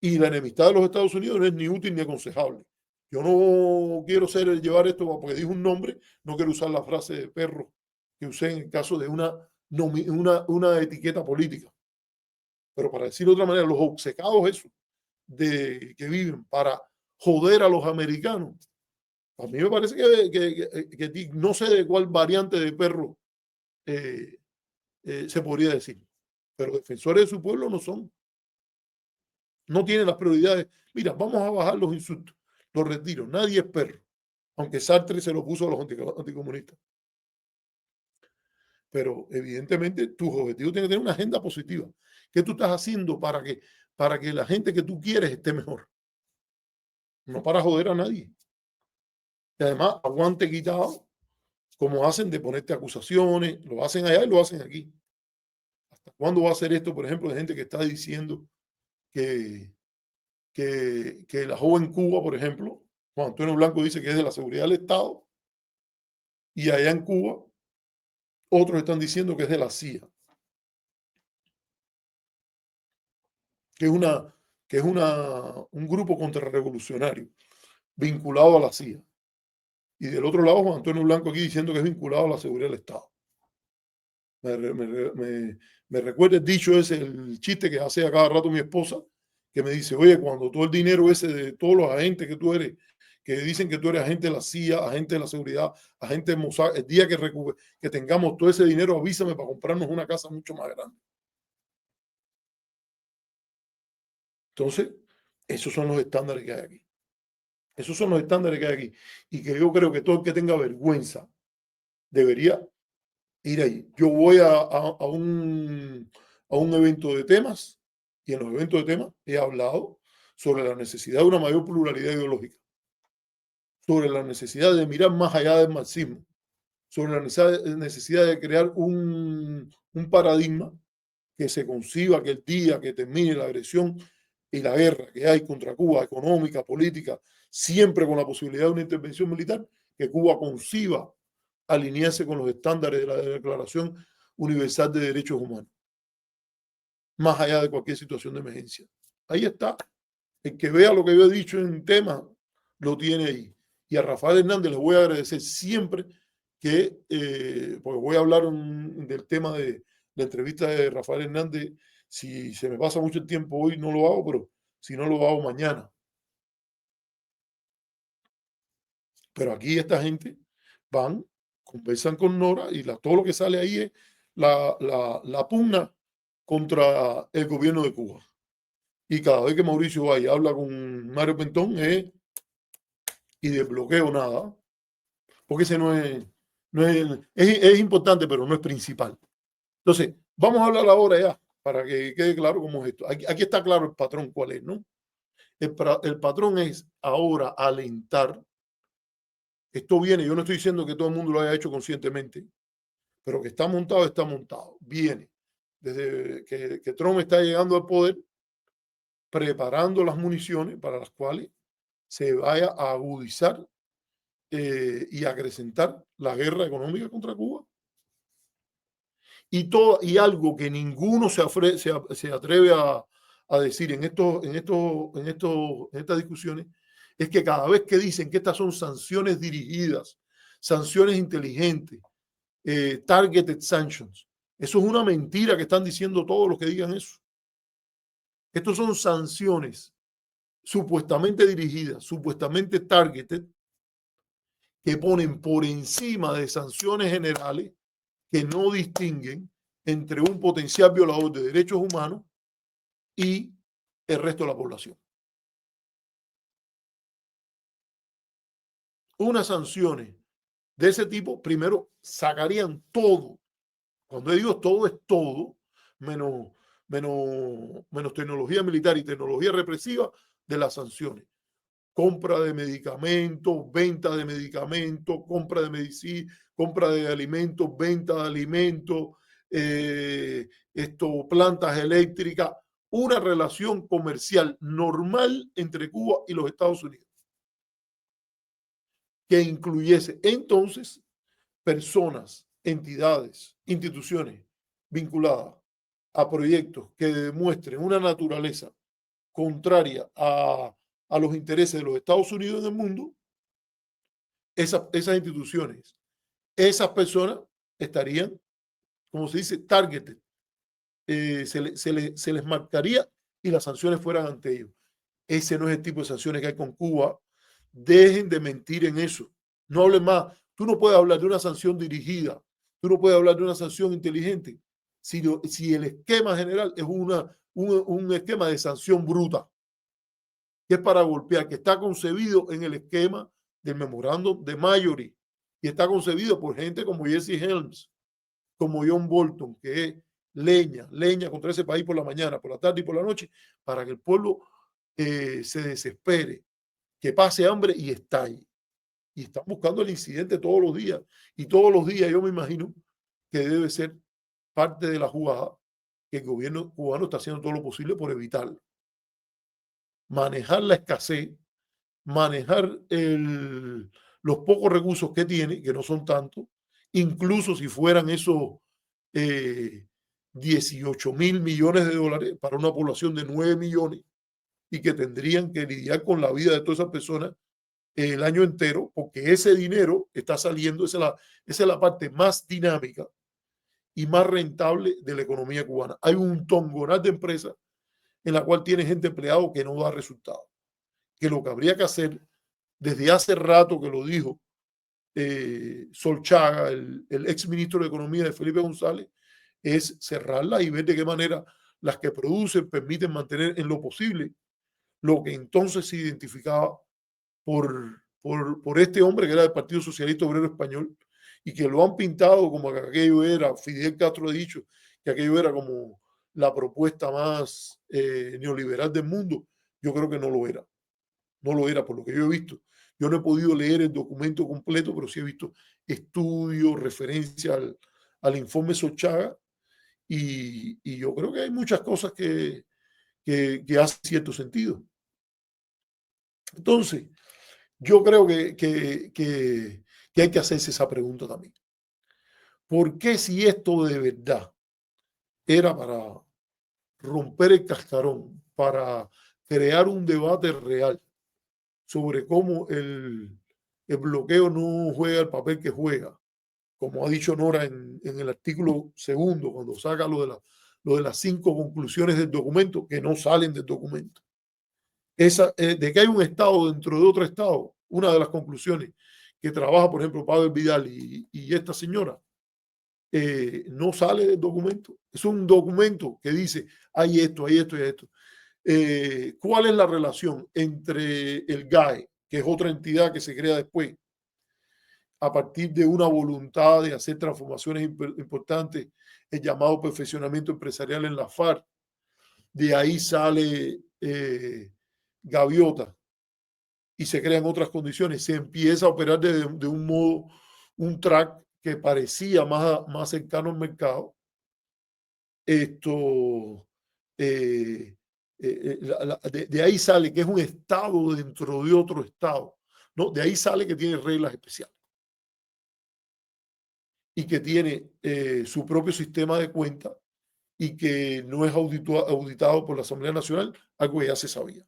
Speaker 1: Y la enemistad de los Estados Unidos no es ni útil ni aconsejable. Yo no quiero llevar esto porque dijo un nombre, no quiero usar la frase de perro que usé en el caso de una etiqueta política. Pero para decir de otra manera, los obcecados esos que viven para joder a los americanos, a mí me parece que no sé de cuál variante de perro eh, se podría decir, pero defensores de su pueblo no son. No tienen las prioridades. Mira, vamos a bajar los insultos, los retiros. Nadie es perro, aunque Sartre se lo puso a los anticomunistas. Pero evidentemente tus objetivos tienen que tener una agenda positiva. ¿Qué tú estás haciendo para que la gente que tú quieres esté mejor? No para joder a nadie. Y además, aguante quitado, como hacen de ponerte acusaciones, lo hacen allá y lo hacen aquí. ¿Hasta cuándo va a ser esto, por ejemplo, de gente que está diciendo que, que la joven Cuba, por ejemplo, Juan Antonio Blanco dice que es de la seguridad del Estado, y allá en Cuba otros están diciendo que es de la CIA, que es, un grupo contrarrevolucionario vinculado a la CIA. Y del otro lado, Juan Antonio Blanco aquí diciendo que es vinculado a la seguridad del Estado. Me recuerda el dicho ese, el chiste que hace a cada rato mi esposa, que me dice, oye, cuando todo el dinero ese de todos los agentes que tú eres, que dicen que tú eres agente de la CIA, agente de la seguridad, agente de Mossad, el día que tengamos todo ese dinero, avísame para comprarnos una casa mucho más grande. Entonces, esos son los estándares que hay aquí. Esos son los estándares que hay aquí. Y que yo creo que todo el que tenga vergüenza debería ir ahí. Yo voy a un evento de temas y en los eventos de temas he hablado sobre la necesidad de una mayor pluralidad ideológica, sobre la necesidad de mirar más allá del marxismo, sobre la necesidad de crear un paradigma que se conciba que el día que termine la agresión y la guerra que hay contra Cuba, económica, política, siempre con la posibilidad de una intervención militar, que Cuba conciba alinearse con los estándares de la Declaración Universal de Derechos Humanos, más allá de cualquier situación de emergencia. Ahí está. El que vea lo que yo he dicho en tema, lo tiene ahí. Y a Rafael Hernández les voy a agradecer siempre porque voy a hablar del tema de la entrevista de Rafael Hernández. Si se me pasa mucho el tiempo hoy, no lo hago, pero si no, lo hago mañana. Pero aquí esta gente van conversan con Nora y todo lo que sale ahí es la pugna contra el gobierno de Cuba. Y cada vez que Mauricio va y habla con Mario Pentón y de bloqueo nada, porque ese es importante, pero no es principal. Entonces, vamos a hablar ahora ya, para que quede claro cómo es esto. Aquí está claro el patrón cuál es, ¿no? El patrón es ahora alentar. Esto viene, yo no estoy diciendo que todo el mundo lo haya hecho conscientemente, pero que está montado, está montado. Viene desde que Trump está llegando al poder, preparando las municiones para las cuales se vaya a agudizar y acrecentar la guerra económica contra Cuba. Y algo que ninguno se atreve a decir en estas discusiones es que cada vez que dicen que estas son sanciones dirigidas, sanciones inteligentes, targeted sanctions, eso es una mentira que están diciendo todos los que digan eso. Estos son sanciones supuestamente dirigidas, supuestamente targeted, que ponen por encima de sanciones generales que no distinguen entre un potencial violador de derechos humanos y el resto de la población. Unas sanciones de ese tipo, primero, sacarían todo. Cuando digo todo, es todo, menos tecnología militar y tecnología represiva de las sanciones. Compra de medicamentos, venta de medicamentos, compra de medicina, compra de alimentos, venta de alimentos, plantas eléctricas, una relación comercial normal entre Cuba y los Estados Unidos, que incluyese entonces personas, entidades, instituciones vinculadas a proyectos que demuestren una naturaleza contraria a los intereses de los Estados Unidos en el mundo. Esas instituciones, esas personas estarían, como se dice, targeted. Se les marcaría y las sanciones fueran ante ellos. Ese no es el tipo de sanciones que hay con Cuba. Dejen de mentir en eso. No hablen más. Tú no puedes hablar de una sanción dirigida. Tú no puedes hablar de una sanción inteligente si el esquema general es un esquema de sanción bruta, que es para golpear, que está concebido en el esquema del memorándum de Marjorie y está concebido por gente como Jesse Helms, como John Bolton, que es leña contra ese país por la mañana, por la tarde y por la noche, para que el pueblo se desespere, que pase hambre y estalle. Y están buscando el incidente todos los días. Y todos los días yo me imagino que debe ser parte de la jugada que el gobierno cubano está haciendo todo lo posible por evitarlo. Manejar la escasez, manejar los pocos recursos que tiene, que no son tantos, incluso si fueran esos 18.000 millones de dólares para una población de 9 millones y que tendrían que lidiar con la vida de todas esas personas el año entero, porque ese dinero está saliendo, esa es la parte más dinámica y más rentable de la economía cubana. Hay un tongonal de empresas en la cual tiene gente empleado que no da resultados. Que lo que habría que hacer, desde hace rato que lo dijo Solchaga, el ex ministro de Economía de Felipe González, es cerrarla y ver de qué manera las que producen permiten mantener en lo posible lo que entonces se identificaba por este hombre que era del Partido Socialista Obrero Español y que lo han pintado como que aquello era, Fidel Castro ha dicho que aquello era como la propuesta más neoliberal del mundo. Yo creo que no lo era. No lo era por lo que yo he visto. Yo no he podido leer el documento completo, pero sí he visto estudios, referencia al informe Solchaga y yo creo que hay muchas cosas que hacen cierto sentido. Entonces, yo creo que hay que hacerse esa pregunta también. ¿Por qué si esto de verdad era para romper el cascarón, para crear un debate real sobre cómo el bloqueo no juega el papel que juega, como ha dicho Nora en el artículo segundo, cuando saca lo de las 5 conclusiones del documento, que no salen del documento? De que hay un Estado dentro de otro Estado, una de las conclusiones que trabaja, por ejemplo, Pablo Vidal y esta señora, no sale del documento. Es un documento que dice, hay esto, hay esto y esto. ¿Cuál es la relación entre el GAE, que es otra entidad que se crea después, a partir de una voluntad de hacer transformaciones importantes, el llamado perfeccionamiento empresarial en la FARC? De ahí sale Gaviota y se crean otras condiciones. Se empieza a operar de un modo, un track que parecía más cercano al mercado. Esto, de ahí sale que es un estado dentro de otro estado, ¿no? De ahí sale que tiene reglas especiales y que tiene su propio sistema de cuentas y que no es auditado por la Asamblea Nacional, algo que ya se sabía.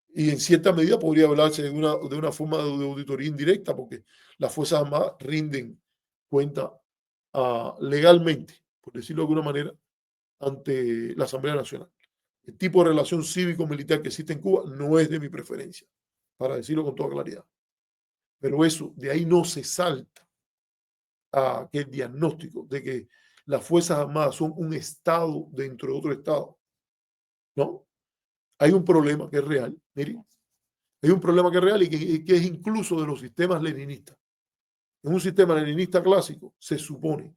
Speaker 1: Y en cierta medida podría hablarse de una forma de auditoría indirecta, porque las Fuerzas Armadas rinden cuenta legalmente, por decirlo de alguna manera, ante la Asamblea Nacional. El tipo de relación cívico-militar que existe en Cuba no es de mi preferencia, para decirlo con toda claridad. Pero eso, de ahí no se salta a que el diagnóstico de que las Fuerzas Armadas son un Estado dentro de otro Estado. No, hay un problema que es real, miren, hay un problema que es real y que es incluso de los sistemas leninistas. En un sistema leninista clásico se supone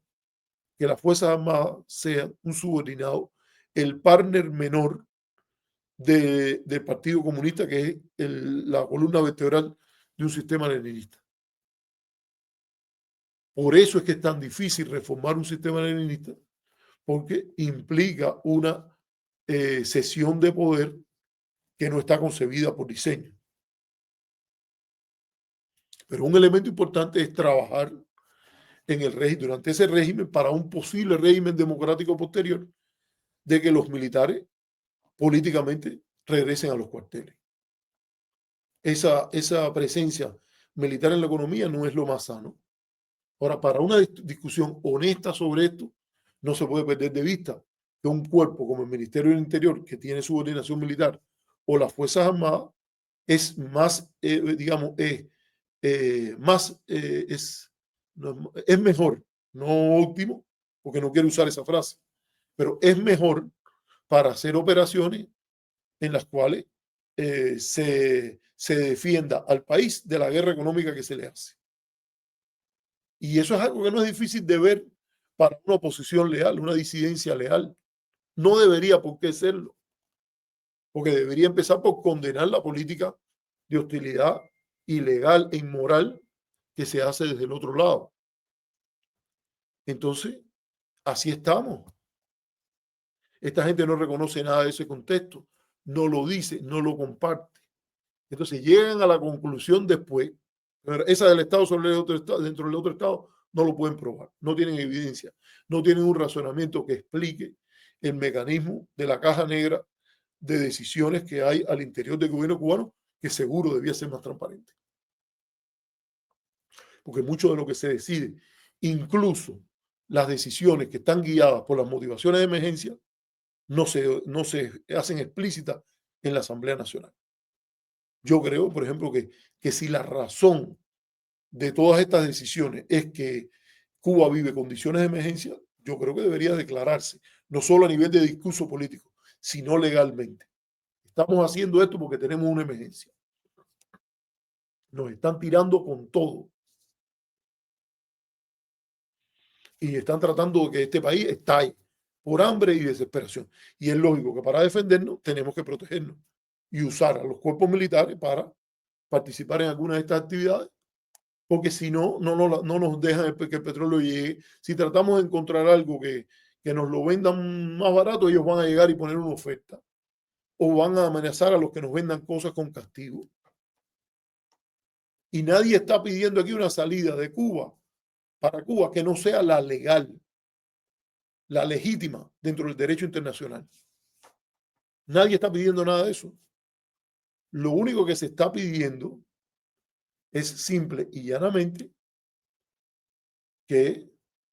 Speaker 1: que las Fuerzas Armadas sean un subordinado, el partner menor del Partido Comunista, que es la columna vertebral de un sistema leninista. Por eso es que es tan difícil reformar un sistema leninista, porque implica una cesión de poder que no está concebida por diseño. Pero un elemento importante es trabajar en el régimen, durante ese régimen, para un posible régimen democrático posterior, de que los militares políticamente regresen a los cuarteles. Esa presencia militar en la economía no es lo más sano. Ahora, para una discusión honesta sobre esto, no se puede perder de vista que un cuerpo como el Ministerio del Interior, que tiene subordinación militar, o las Fuerzas Armadas, es más, digamos, es mejor, no óptimo, porque no quiero usar esa frase, pero es mejor para hacer operaciones en las cuales se defienda al país de la guerra económica que se le hace. Y eso es algo que no es difícil de ver para una oposición leal, una disidencia leal. No debería por qué serlo, porque debería empezar por condenar la política de hostilidad ilegal e inmoral que se hace desde el otro lado. Entonces, así estamos. Esta gente no reconoce nada de ese contexto, no lo dice, no lo comparte. Entonces llegan a la conclusión después, esa del Estado sobre el otro Estado, dentro del otro Estado, no lo pueden probar, no tienen evidencia, no tienen un razonamiento que explique el mecanismo de la caja negra de decisiones que hay al interior del gobierno cubano, que seguro debía ser más transparente. Porque mucho de lo que se decide, incluso las decisiones que están guiadas por las motivaciones de emergencia, no se hacen explícitas en la Asamblea Nacional. Yo creo, por ejemplo, que si la razón de todas estas decisiones es que Cuba vive condiciones de emergencia, yo creo que debería declararse, no solo a nivel de discurso político, sino legalmente. Estamos haciendo esto porque tenemos una emergencia. Nos están tirando con todo. Y están tratando de que este país estalle por hambre y desesperación. Y es lógico que para defendernos tenemos que protegernos y usar a los cuerpos militares para participar en algunas de estas actividades, porque si no, no nos dejan que el petróleo llegue. Si tratamos de encontrar algo que nos lo vendan más barato, ellos van a llegar y poner una oferta. O van a amenazar a los que nos vendan cosas con castigo. Y nadie está pidiendo aquí una salida de Cuba, para Cuba, que no sea la legal, la legítima dentro del derecho internacional. Nadie está pidiendo nada de eso. Lo único que se está pidiendo es simple y llanamente que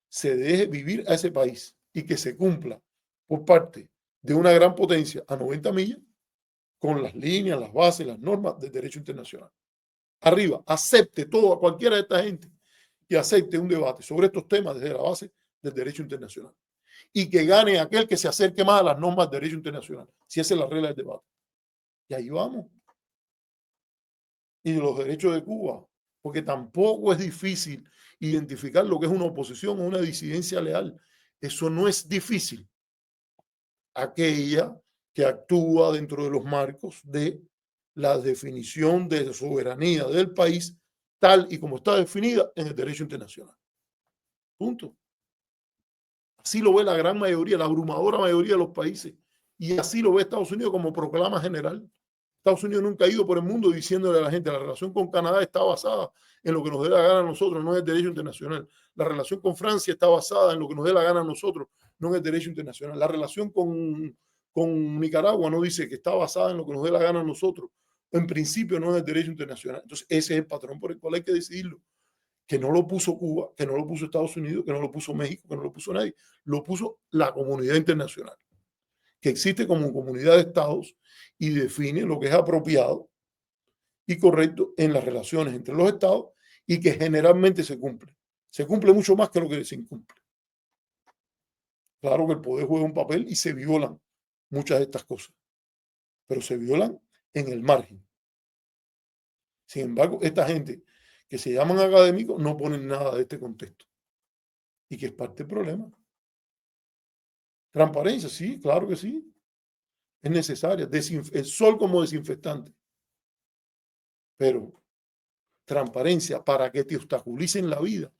Speaker 1: se deje vivir a ese país y que se cumpla por parte de una gran potencia a 90 millas con las líneas, las bases, las normas del derecho internacional. arriba acepte todo, a cualquiera de esta gente, que acepte un debate sobre estos temas desde la base del derecho internacional y que gane aquel que se acerque más a las normas del derecho internacional, si esa es la regla del debate. Y ahí vamos. Y los derechos de Cuba, porque tampoco es difícil identificar lo que es una oposición o una disidencia leal. Eso no es difícil. Aquella que actúa dentro de los marcos de la definición de soberanía del país tal y como está definida en el derecho internacional. Punto. Así lo ve la gran mayoría, la abrumadora mayoría de los países. Y así lo ve Estados Unidos como proclama general. Estados Unidos nunca ha ido por el mundo diciéndole a la gente, la relación con Canadá está basada en lo que nos dé la gana a nosotros, no en el derecho internacional. La relación con Francia está basada en lo que nos dé la gana a nosotros, no en el derecho internacional. La relación con Nicaragua no dice que está basada en lo que nos dé la gana a nosotros. En principio no en el derecho internacional. Entonces ese es el patrón por el cual hay que decidirlo. Que no lo puso Cuba, que no lo puso Estados Unidos, que no lo puso México, que no lo puso nadie. Lo puso la comunidad internacional, que existe como comunidad de estados y define lo que es apropiado y correcto en las relaciones entre los estados y que generalmente se cumple. Se cumple mucho más que lo que se incumple. Claro que el poder juega un papel y se violan muchas de estas cosas, pero se violan en el margen. Sin embargo, esta gente que se llaman académicos no ponen nada de este contexto y que es parte del problema. Transparencia, sí, claro que sí. Es necesaria. El sol como desinfectante. Pero transparencia para que te obstaculicen la vida,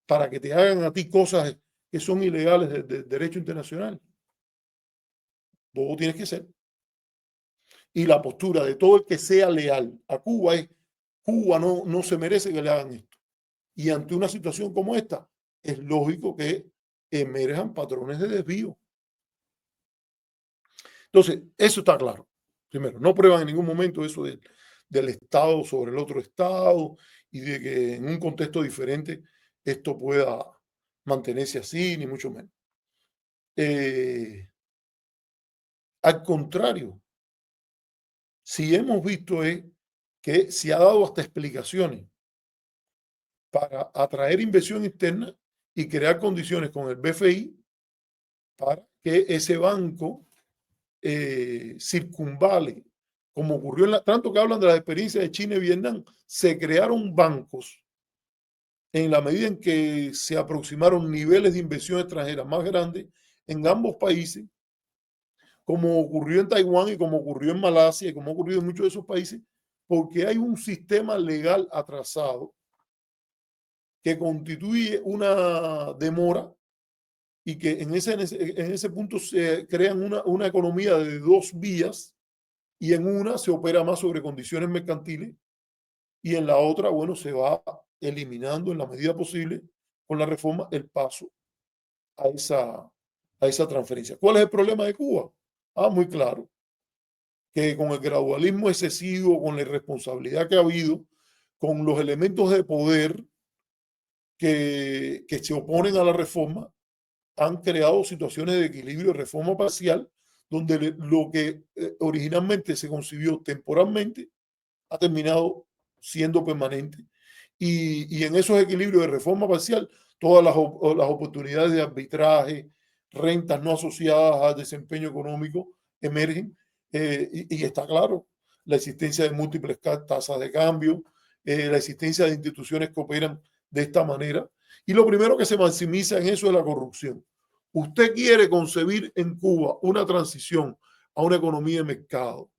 Speaker 1: para que te hagan a ti cosas que son ilegales de derecho internacional. Todo tienes que ser. Y la postura de todo el que sea leal a Cuba es, Cuba no se merece que le hagan esto. Y ante una situación como esta, es lógico que emerjan patrones de desvío. Entonces, eso está claro. Primero, no prueban en ningún momento eso del Estado sobre el otro Estado y de que en un contexto diferente esto pueda mantenerse así, ni mucho menos. Al contrario, si hemos visto es que se ha dado hasta explicaciones para atraer inversión externa y crear condiciones con el BFI para que ese banco circunvale, como ocurrió tanto que hablan de las experiencias de China y Vietnam, se crearon bancos en la medida en que se aproximaron niveles de inversión extranjera más grandes en ambos países, como ocurrió en Taiwán y como ocurrió en Malasia y como ha ocurrido en muchos de esos países, porque hay un sistema legal atrasado que constituye una demora y que en ese punto se crean una economía de dos vías y en una se opera más sobre condiciones mercantiles y en la otra, bueno, se va eliminando en la medida posible con la reforma el paso a esa transferencia. ¿Cuál es el problema de Cuba? Muy claro, que con el gradualismo excesivo, con la irresponsabilidad que ha habido, con los elementos de poder que se oponen a la reforma, han creado situaciones de equilibrio de reforma parcial, donde lo que originalmente se concibió temporalmente ha terminado siendo permanente. Y en esos equilibrios de reforma parcial, todas las oportunidades de arbitraje, rentas no asociadas al desempeño económico emergen. Y está claro, la existencia de múltiples tasas de cambio, la existencia de instituciones que operan de esta manera. Y lo primero que se maximiza en eso es la corrupción. Usted quiere concebir en Cuba una transición a una economía de mercado,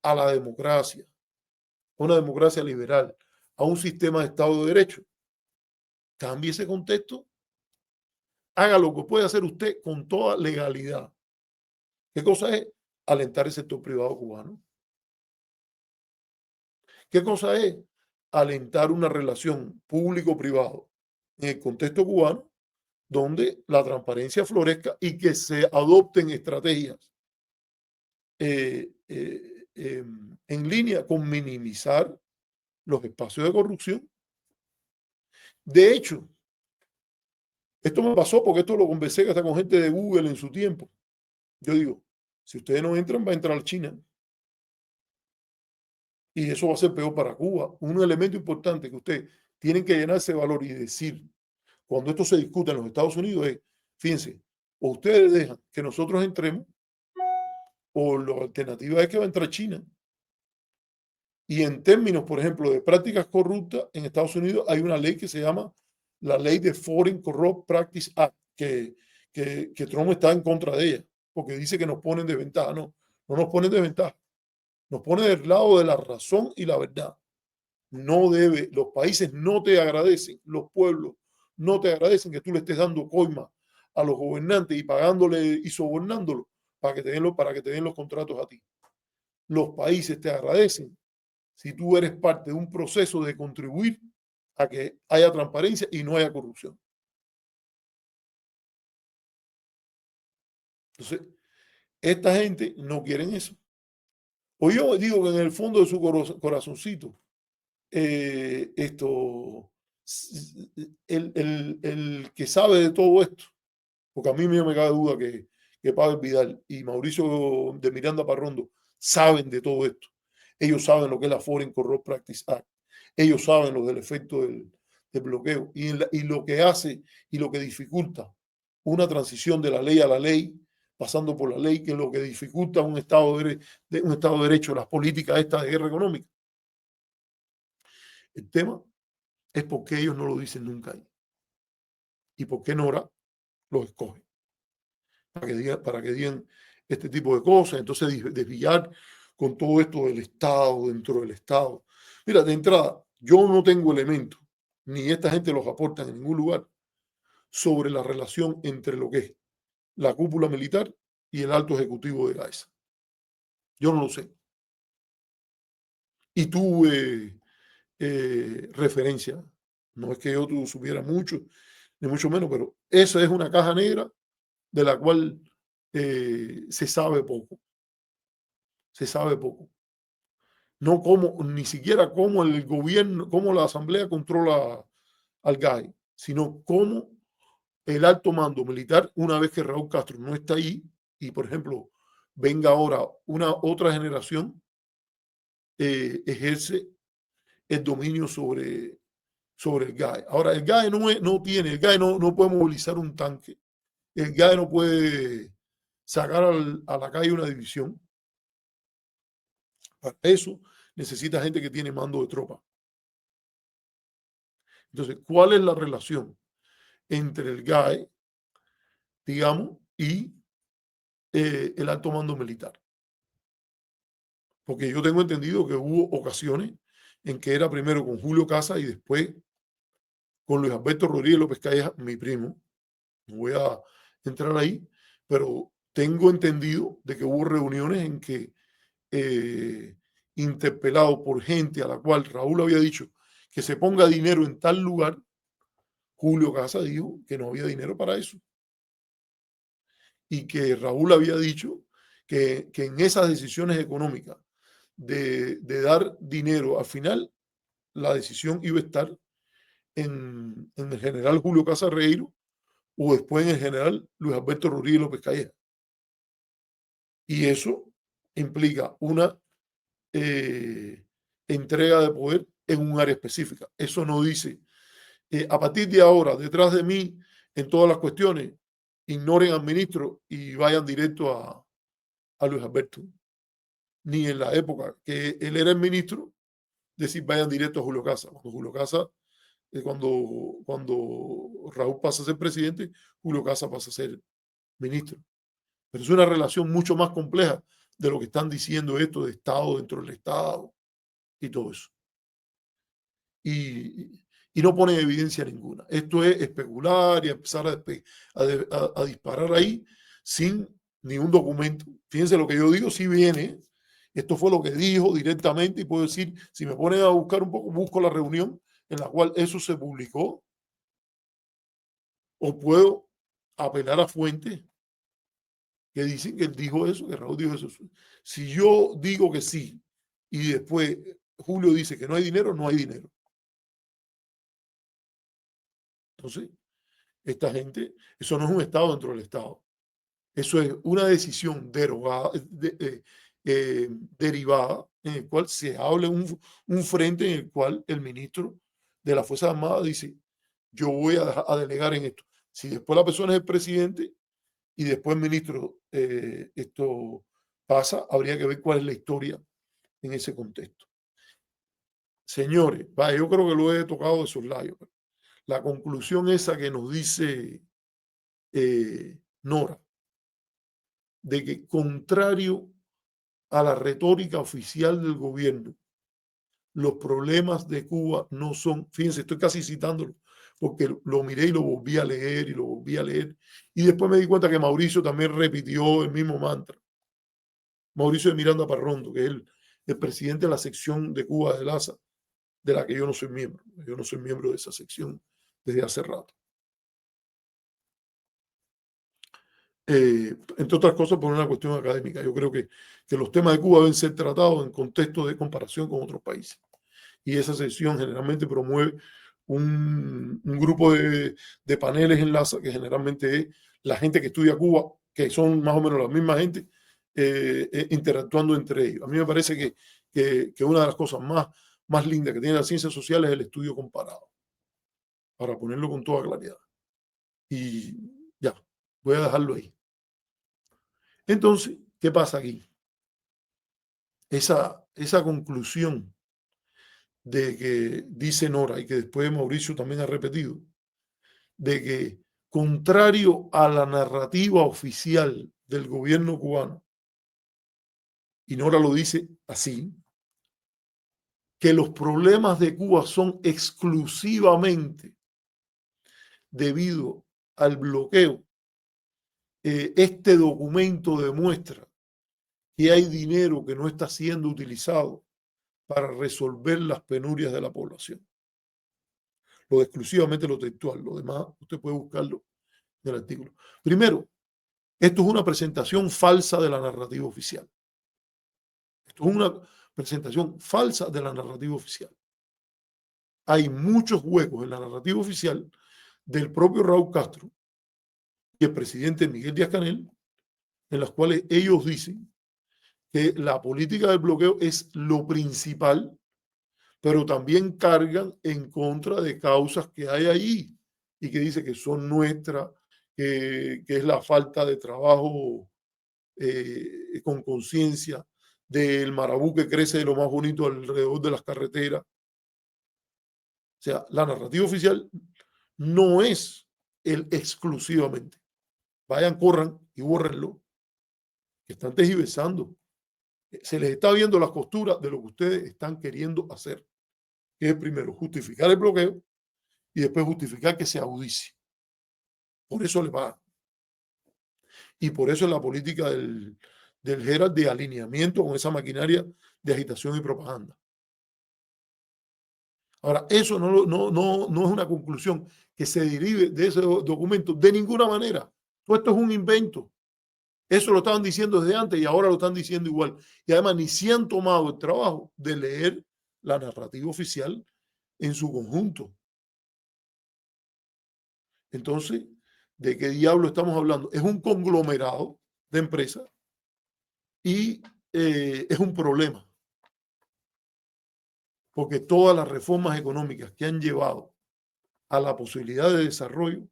Speaker 1: a la democracia, a una democracia liberal, a un sistema de Estado de Derecho. Cambie ese contexto. Haga lo que puede hacer usted con toda legalidad. ¿Qué cosa es? Alentar el sector privado cubano. ¿Qué cosa es? Alentar una relación público-privado en el contexto cubano donde la transparencia florezca y que se adopten estrategias en línea con minimizar los espacios de corrupción. De hecho, esto me pasó porque esto lo conversé hasta con gente de Google en su tiempo. Yo digo, si ustedes no entran, va a entrar China. y eso va a ser peor para Cuba. Un elemento importante que ustedes tienen que llenarse de valor y decir cuando esto se discute en los Estados Unidos es, fíjense, o ustedes dejan que nosotros entremos, o la alternativa es que va a entrar China. Y en términos, por ejemplo, de prácticas corruptas, en Estados Unidos hay una ley que se llama la ley de Foreign Corrupt Practice Act, que Trump está en contra de ella, porque dice que nos ponen de ventaja. No, no nos ponen de ventaja. Nos ponen del lado de la razón y la verdad. No debe, los países no te agradecen, los pueblos no te agradecen que tú le estés dando coima a los gobernantes y pagándole y sobornándolos para que te den los contratos a ti. Los países te agradecen si tú eres parte de un proceso de contribuir a que haya transparencia y no haya corrupción. Entonces, esta gente no quiere eso. O yo digo que en el fondo de su corazoncito, esto, el que sabe de todo esto, porque a mí me cabe duda que Pavel Vidal y Mauricio de Miranda Parrondo saben de todo esto. Ellos saben lo que es la Foreign Corrupt Practice Act. Ellos saben lo del efecto del bloqueo y lo que hace y lo que dificulta una transición de la ley a la ley, pasando por la ley, que es lo que dificulta un Estado de Derecho, las políticas estas de guerra económica. El tema es por qué ellos no lo dicen nunca ahí y por qué Nora los escoge para que digan este tipo de cosas, entonces desviar con todo esto del Estado, dentro del Estado. Mira, de entrada, yo no tengo elementos, ni esta gente los aporta en ningún lugar, sobre la relación entre lo que es la cúpula militar y el alto ejecutivo de Gaesa. Yo no lo sé. Y tuve referencia. No es que yo supiera mucho, ni mucho menos, pero esa es una caja negra de la cual se sabe poco. Se sabe poco. No cómo, ni siquiera cómo el gobierno, cómo la asamblea controla al GAE, sino cómo el alto mando militar, una vez que Raúl Castro no está ahí, y por ejemplo, venga ahora una otra generación, ejerce el dominio sobre el GAE. Ahora, el GAE el GAE no puede movilizar un tanque, el GAE no puede sacar a la calle una división. Para eso necesita gente que tiene mando de tropa. Entonces, ¿cuál es la relación entre el GAE, digamos, y el alto mando militar? Porque yo tengo entendido que hubo ocasiones en que era primero con Julio Casa y después con Luis Alberto Rodríguez López Calleja, mi primo. No voy a entrar ahí, pero tengo entendido de que hubo reuniones en que, interpelado por gente a la cual Raúl había dicho que se ponga dinero en tal lugar, Julio Casa dijo que no había dinero para eso. Y que Raúl había dicho que en esas decisiones económicas de dar dinero, al final la decisión iba a estar en el general Julio Casa Reiro o después en el general Luis Alberto Rodríguez López Calleja. Y eso implica una entrega de poder en un área específica. Eso no dice, a partir de ahora, detrás de mí, en todas las cuestiones, ignoren al ministro y vayan directo a Luis Alberto. Ni en la época que él era el ministro, decir vayan directo a Julio Casa. Cuando Julio Casa, cuando Raúl pasa a ser presidente, Julio Casa pasa a ser ministro. Pero es una relación mucho más compleja de lo que están diciendo esto de Estado dentro del Estado y todo eso. Y no pone evidencia ninguna. Esto es especular y empezar a disparar ahí sin ningún documento. Fíjense lo que yo digo, si viene, esto fue lo que dijo directamente y puedo decir, si me ponen a buscar un poco, busco la reunión en la cual eso se publicó o puedo apelar a fuentes que dicen que él dijo eso, que Raúl dijo eso. Si yo digo que sí y después Julio dice que no hay dinero, no hay dinero. Entonces, esta gente, eso no es un Estado dentro del Estado. Eso es una decisión derogada, derivada en el cual se hable un frente en el cual el ministro de las Fuerzas Armadas dice, yo voy a delegar en esto. Si después la persona es el presidente y después el ministro esto pasa, habría que ver cuál es la historia en ese contexto. Señores, vaya, yo creo que lo he tocado de soslayo. La conclusión esa que nos dice Nora, de que contrario a la retórica oficial del gobierno, los problemas de Cuba no son, fíjense, estoy casi citándolo, porque lo miré y lo volví a leer y lo volví a leer, y después me di cuenta que Mauricio también repitió el mismo mantra. Mauricio de Miranda Parrondo, que es el presidente de la sección de Cuba del ASA, de la que yo no soy miembro. Yo no soy miembro de esa sección desde hace rato. Entre otras cosas, por una cuestión académica. Yo creo que los temas de Cuba deben ser tratados en contexto de comparación con otros países. Y esa sesión generalmente promueve un grupo de paneles en LASA, que generalmente es la gente que estudia Cuba, que son más o menos la misma gente, interactuando entre ellos. A mí me parece que una de las cosas más lindas que tiene las ciencias sociales es el estudio comparado, para ponerlo con toda claridad. Y ya, voy a dejarlo ahí. Entonces, ¿qué pasa aquí? Esa conclusión de que dice Nora y que después Mauricio también ha repetido, de que contrario a la narrativa oficial del gobierno cubano, y Nora lo dice así, que los problemas de Cuba son exclusivamente debido al bloqueo, este documento demuestra que hay dinero que no está siendo utilizado para resolver las penurias de la población. Lo de exclusivamente lo textual, lo demás usted puede buscarlo en el artículo. Primero, esto es una presentación falsa de la narrativa oficial. Esto es una presentación falsa de la narrativa oficial. Hay muchos huecos en la narrativa oficial del propio Raúl Castro y el presidente Miguel Díaz-Canel, en las cuales ellos dicen que la política del bloqueo es lo principal, pero también cargan en contra de causas que hay allí y que dice que son nuestras, que es la falta de trabajo con conciencia, del marabú que crece de lo más bonito alrededor de las carreteras. O sea, la narrativa oficial no es el exclusivamente. Vayan, corran y bórrenlo, que están tergiversando. Se les está viendo las costuras de lo que ustedes están queriendo hacer, que es primero justificar el bloqueo y después justificar que se agudice. Por eso le va. Y por eso es la política del Gerald de alineamiento con esa maquinaria de agitación y propaganda. Ahora, eso no es una conclusión que se derive de ese documento de ninguna manera. Todo esto es un invento. Eso lo estaban diciendo desde antes y ahora lo están diciendo igual. Y además ni se han tomado el trabajo de leer la narrativa oficial en su conjunto. Entonces, ¿de qué diablo estamos hablando? Es un conglomerado de empresas y es un problema. Porque todas las reformas económicas que han llevado a la posibilidad de desarrollo,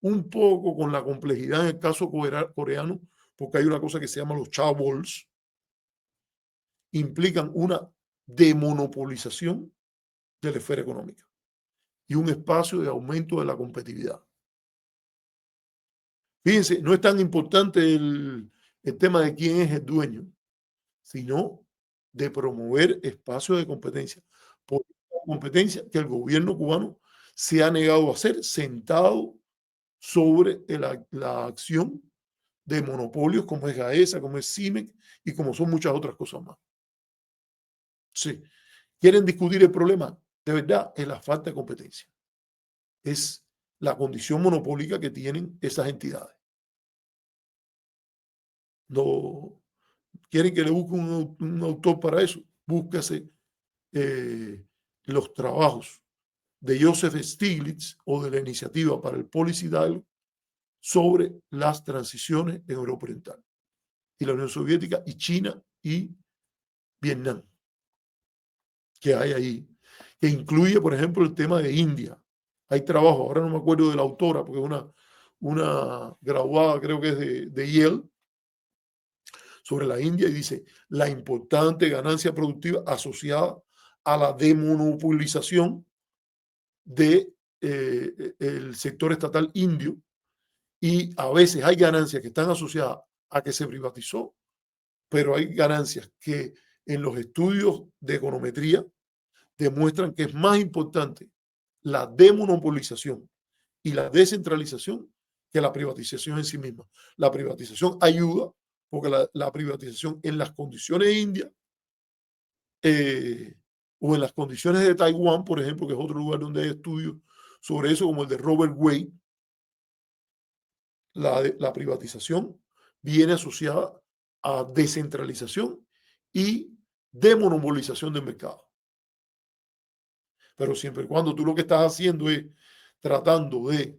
Speaker 1: un poco con la complejidad en el caso coreano, porque hay una cosa que se llama los chaebols, implican una demonopolización de la esfera económica y un espacio de aumento de la competitividad. Fíjense, no es tan importante el tema de quién es el dueño, sino de promover espacios de competencia. Por competencia que el gobierno cubano se ha negado a hacer, sentado sobre la acción de monopolios como es GAESA, como es CIMEC y como son muchas otras cosas más. Sí. ¿Quieren discutir el problema? De verdad, es la falta de competencia. Es la condición monopólica que tienen esas entidades. No quieren que le busque un autor para eso. Búsquese los trabajos de Joseph Stiglitz o de la Iniciativa para el Policy Dialogue sobre las transiciones en Europa Oriental. Y la Unión Soviética y China y Vietnam que hay ahí, que incluye, por ejemplo, el tema de India. Hay trabajo, ahora no me acuerdo de la autora, porque es una graduada, creo que es de Yale, sobre la India, y dice la importante ganancia productiva asociada a la demonopolización de el sector estatal indio, y a veces hay ganancias que están asociadas a que se privatizó, pero hay ganancias que en los estudios de econometría demuestran que es más importante la demonopolización y la descentralización que la privatización en sí misma. La privatización ayuda porque la privatización en las condiciones indias o en las condiciones de Taiwán, por ejemplo, que es otro lugar donde hay estudios sobre eso, como el de Robert Wade, la privatización viene asociada a descentralización y demonopolización del mercado. Pero siempre y cuando tú lo que estás haciendo es tratando de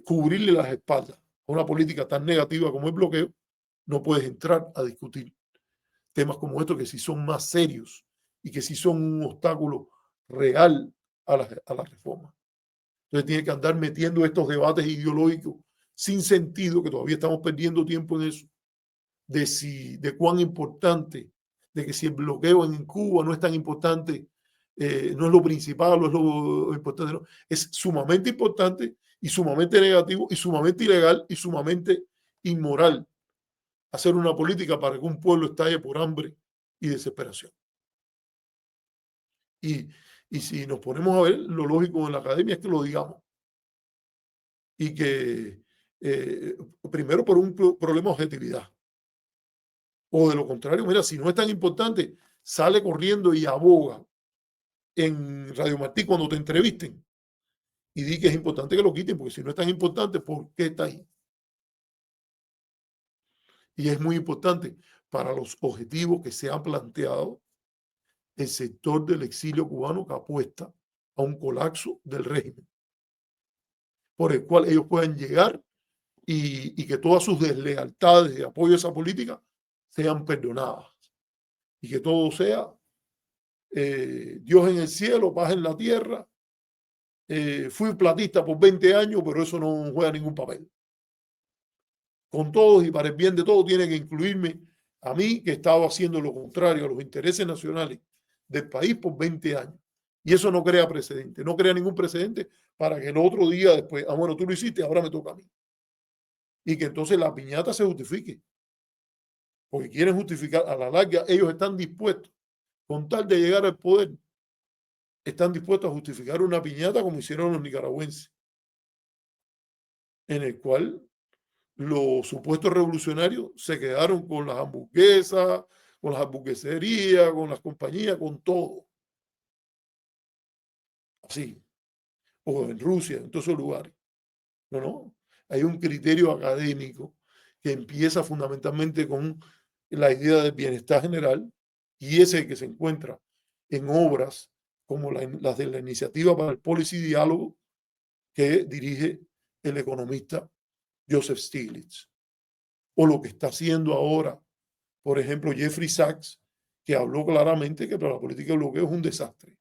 Speaker 1: cubrirle las espaldas a una política tan negativa como el bloqueo, no puedes entrar a discutir temas como estos que sí son más serios y que sí son un obstáculo real a la reforma. Entonces tiene que andar metiendo estos debates ideológicos sin sentido, que todavía estamos perdiendo tiempo en eso, de cuán importante, de que si el bloqueo en Cuba no es tan importante, no es lo principal, no es lo importante, no. Es sumamente importante y sumamente negativo y sumamente ilegal y sumamente inmoral hacer una política para que un pueblo estalle por hambre y desesperación. Y, y si nos ponemos a ver, lo lógico en la academia es que lo digamos. Y que primero por un problema de objetividad. O de lo contrario, mira, si no es tan importante, sale corriendo y aboga en Radio Martí cuando te entrevisten y di que es importante que lo quiten, porque si no es tan importante, ¿por qué está ahí? Y es muy importante para los objetivos que se han planteado el sector del exilio cubano, que apuesta a un colapso del régimen, por el cual ellos puedan llegar y que todas sus deslealtades de apoyo a esa política sean perdonadas y que todo sea Dios en el cielo, paz en la tierra. Fui platista por 20 años, pero eso no juega ningún papel. Con todos y para el bien de todos tiene que incluirme a mí, que estaba haciendo lo contrario a los intereses nacionales del país por 20 años. Y eso no crea precedente, no crea ningún precedente para que el otro día después, bueno, tú lo hiciste, ahora me toca a mí. Y que entonces la piñata se justifique. Porque quieren justificar, a la larga ellos están dispuestos, con tal de llegar al poder, están dispuestos a justificar una piñata como hicieron los nicaragüenses, en el cual los supuestos revolucionarios se quedaron con las hamburguesas, con las hamburgueserías, con las compañías, con todo. Así. O en Rusia, en todos esos lugares. No, no. Hay un criterio académico que empieza fundamentalmente con la idea del bienestar general y ese que se encuentra en obras como las de la Iniciativa para el Policy Diálogo que dirige el economista Joseph Stiglitz. O lo que está haciendo ahora, por ejemplo, Jeffrey Sachs, que habló claramente que para la política de bloqueo es un desastre.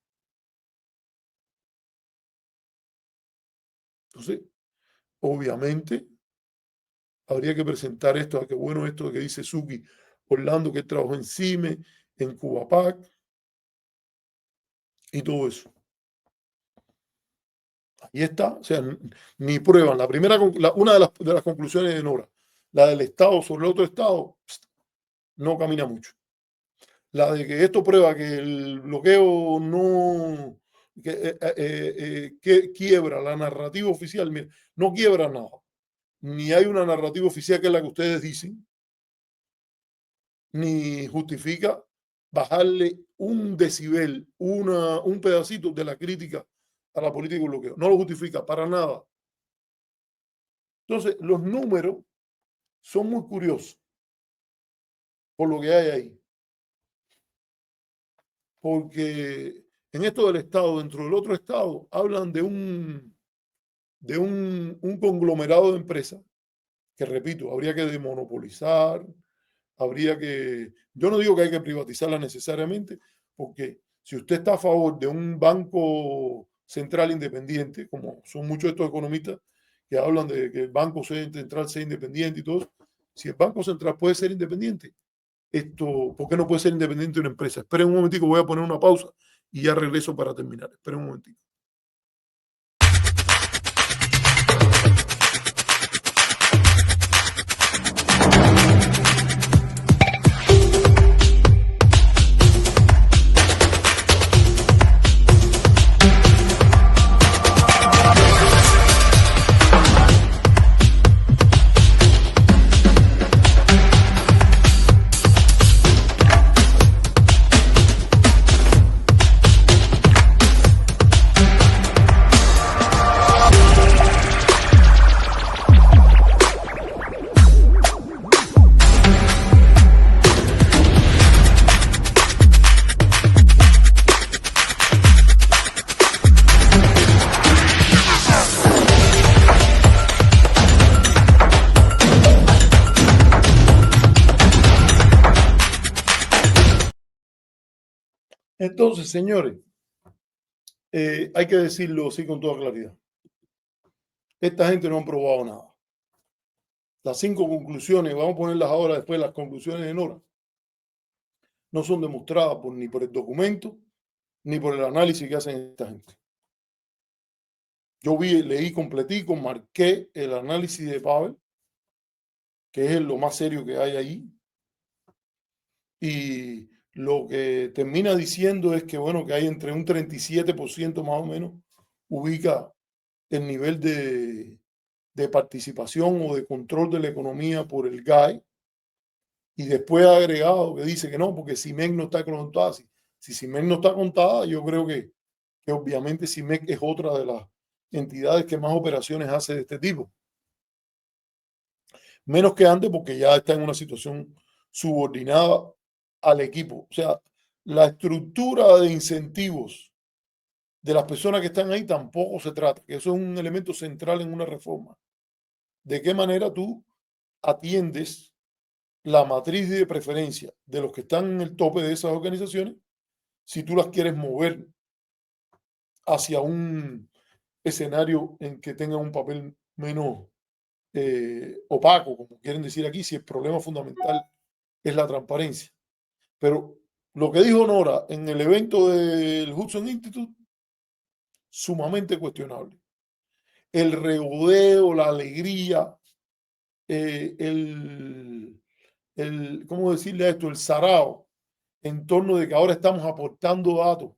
Speaker 1: Entonces, obviamente, habría que presentar esto, qué bueno esto que dice Suki Orlando, que trabajó en CIME, en Cubapac y todo eso. Ahí está, o sea, ni prueban. La primera, una de las conclusiones de Nora, la del Estado sobre el otro Estado, no camina mucho. La de que esto prueba que el bloqueo no, que quiebra la narrativa oficial, mira, no quiebra nada. Ni hay una narrativa oficial que es la que ustedes dicen, ni justifica bajarle un decibel, un pedacito de la crítica a la política de bloqueo. No lo justifica para nada. Entonces, los números son muy curiosos por lo que hay ahí. Porque en esto del Estado, dentro del otro Estado, hablan de un conglomerado de empresas que, repito, habría que demonopolizar, yo no digo que hay que privatizarla necesariamente, porque si usted está a favor de un banco central independiente, como son muchos de estos economistas que hablan de que el banco central sea independiente y todo, si el banco central puede ser independiente, ¿por qué no puede ser independiente una empresa? Esperen un momentico, voy a poner una pausa y ya regreso para terminar. Esperen un momentico. Entonces, señores, hay que decirlo así con toda claridad. Esta gente no ha probado nada. Las 5 conclusiones, vamos a ponerlas ahora después, las conclusiones de Nora, no son demostradas ni por el documento ni por el análisis que hacen esta gente. Yo leí completico, marqué el análisis de Pavel, que es lo más serio que hay ahí, y lo que termina diciendo es que, bueno, que hay entre un 37% más o menos, ubica el nivel de participación o de control de la economía por el GAE, y después ha agregado que dice que no, porque CIMEC no está contada. Si CIMEC no está contada, yo creo que obviamente CIMEC es otra de las entidades que más operaciones hace de este tipo. Menos que antes, porque ya está en una situación subordinada al equipo. O sea, la estructura de incentivos de las personas que están ahí tampoco se trata, que eso es un elemento central en una reforma. ¿De qué manera tú atiendes la matriz de preferencia de los que están en el tope de esas organizaciones si tú las quieres mover hacia un escenario en que tenga un papel menos opaco, como quieren decir aquí, si el problema fundamental es la transparencia? Pero lo que dijo Nora en el evento del Hudson Institute, sumamente cuestionable. El regodeo, la alegría, ¿cómo decirle a esto? El sarao en torno de que ahora estamos aportando datos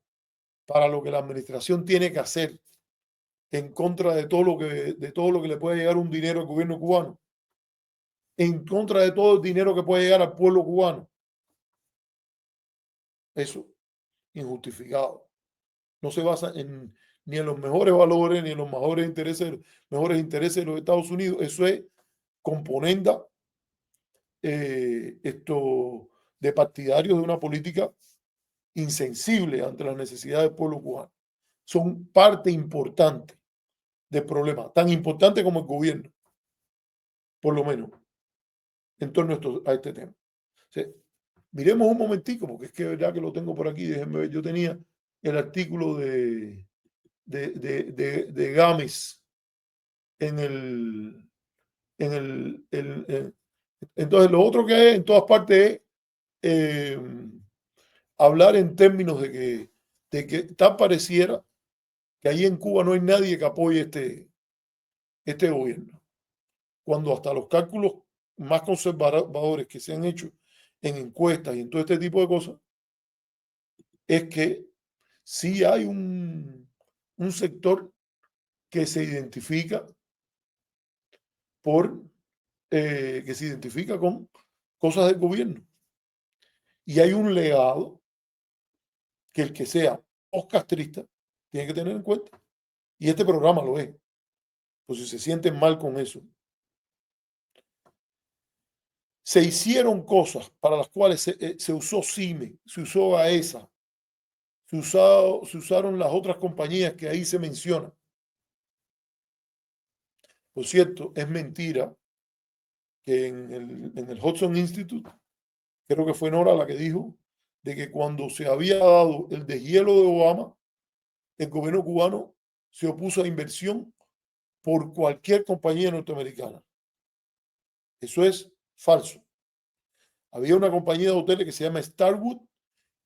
Speaker 1: para lo que la administración tiene que hacer en contra de todo lo que le puede llegar un dinero al gobierno cubano, en contra de todo el dinero que puede llegar al pueblo cubano. Eso, injustificado. No se basa ni en los mejores valores, ni en los mejores intereses de los Estados Unidos. Eso es componenda de partidarios de una política insensible ante las necesidades del pueblo cubano. Son parte importante del problema, tan importante como el gobierno, por lo menos, en torno a este tema. O sea, miremos un momentico, porque es que ya que lo tengo por aquí, déjenme ver, yo tenía el artículo de Gámez entonces lo otro que hay en todas partes es hablar en términos de que tal pareciera que ahí en Cuba no hay nadie que apoye este gobierno, cuando hasta los cálculos más conservadores que se han hecho en encuestas y en todo este tipo de cosas, es que sí hay un sector que se identifica que se identifica con cosas del gobierno. Y hay un legado que el que sea postcastrista tiene que tener en cuenta. Y este programa lo es. Pues si se sienten mal con eso. Se hicieron cosas para las cuales se usó CIME, se usó AESA, se usaron las otras compañías que ahí se mencionan. Por cierto, es mentira que en el Hudson Institute creo que fue Nora la que dijo, de que cuando se había dado el deshielo de Obama, el gobierno cubano se opuso a inversión por cualquier compañía norteamericana. Eso es falso. Había una compañía de hoteles que se llama Starwood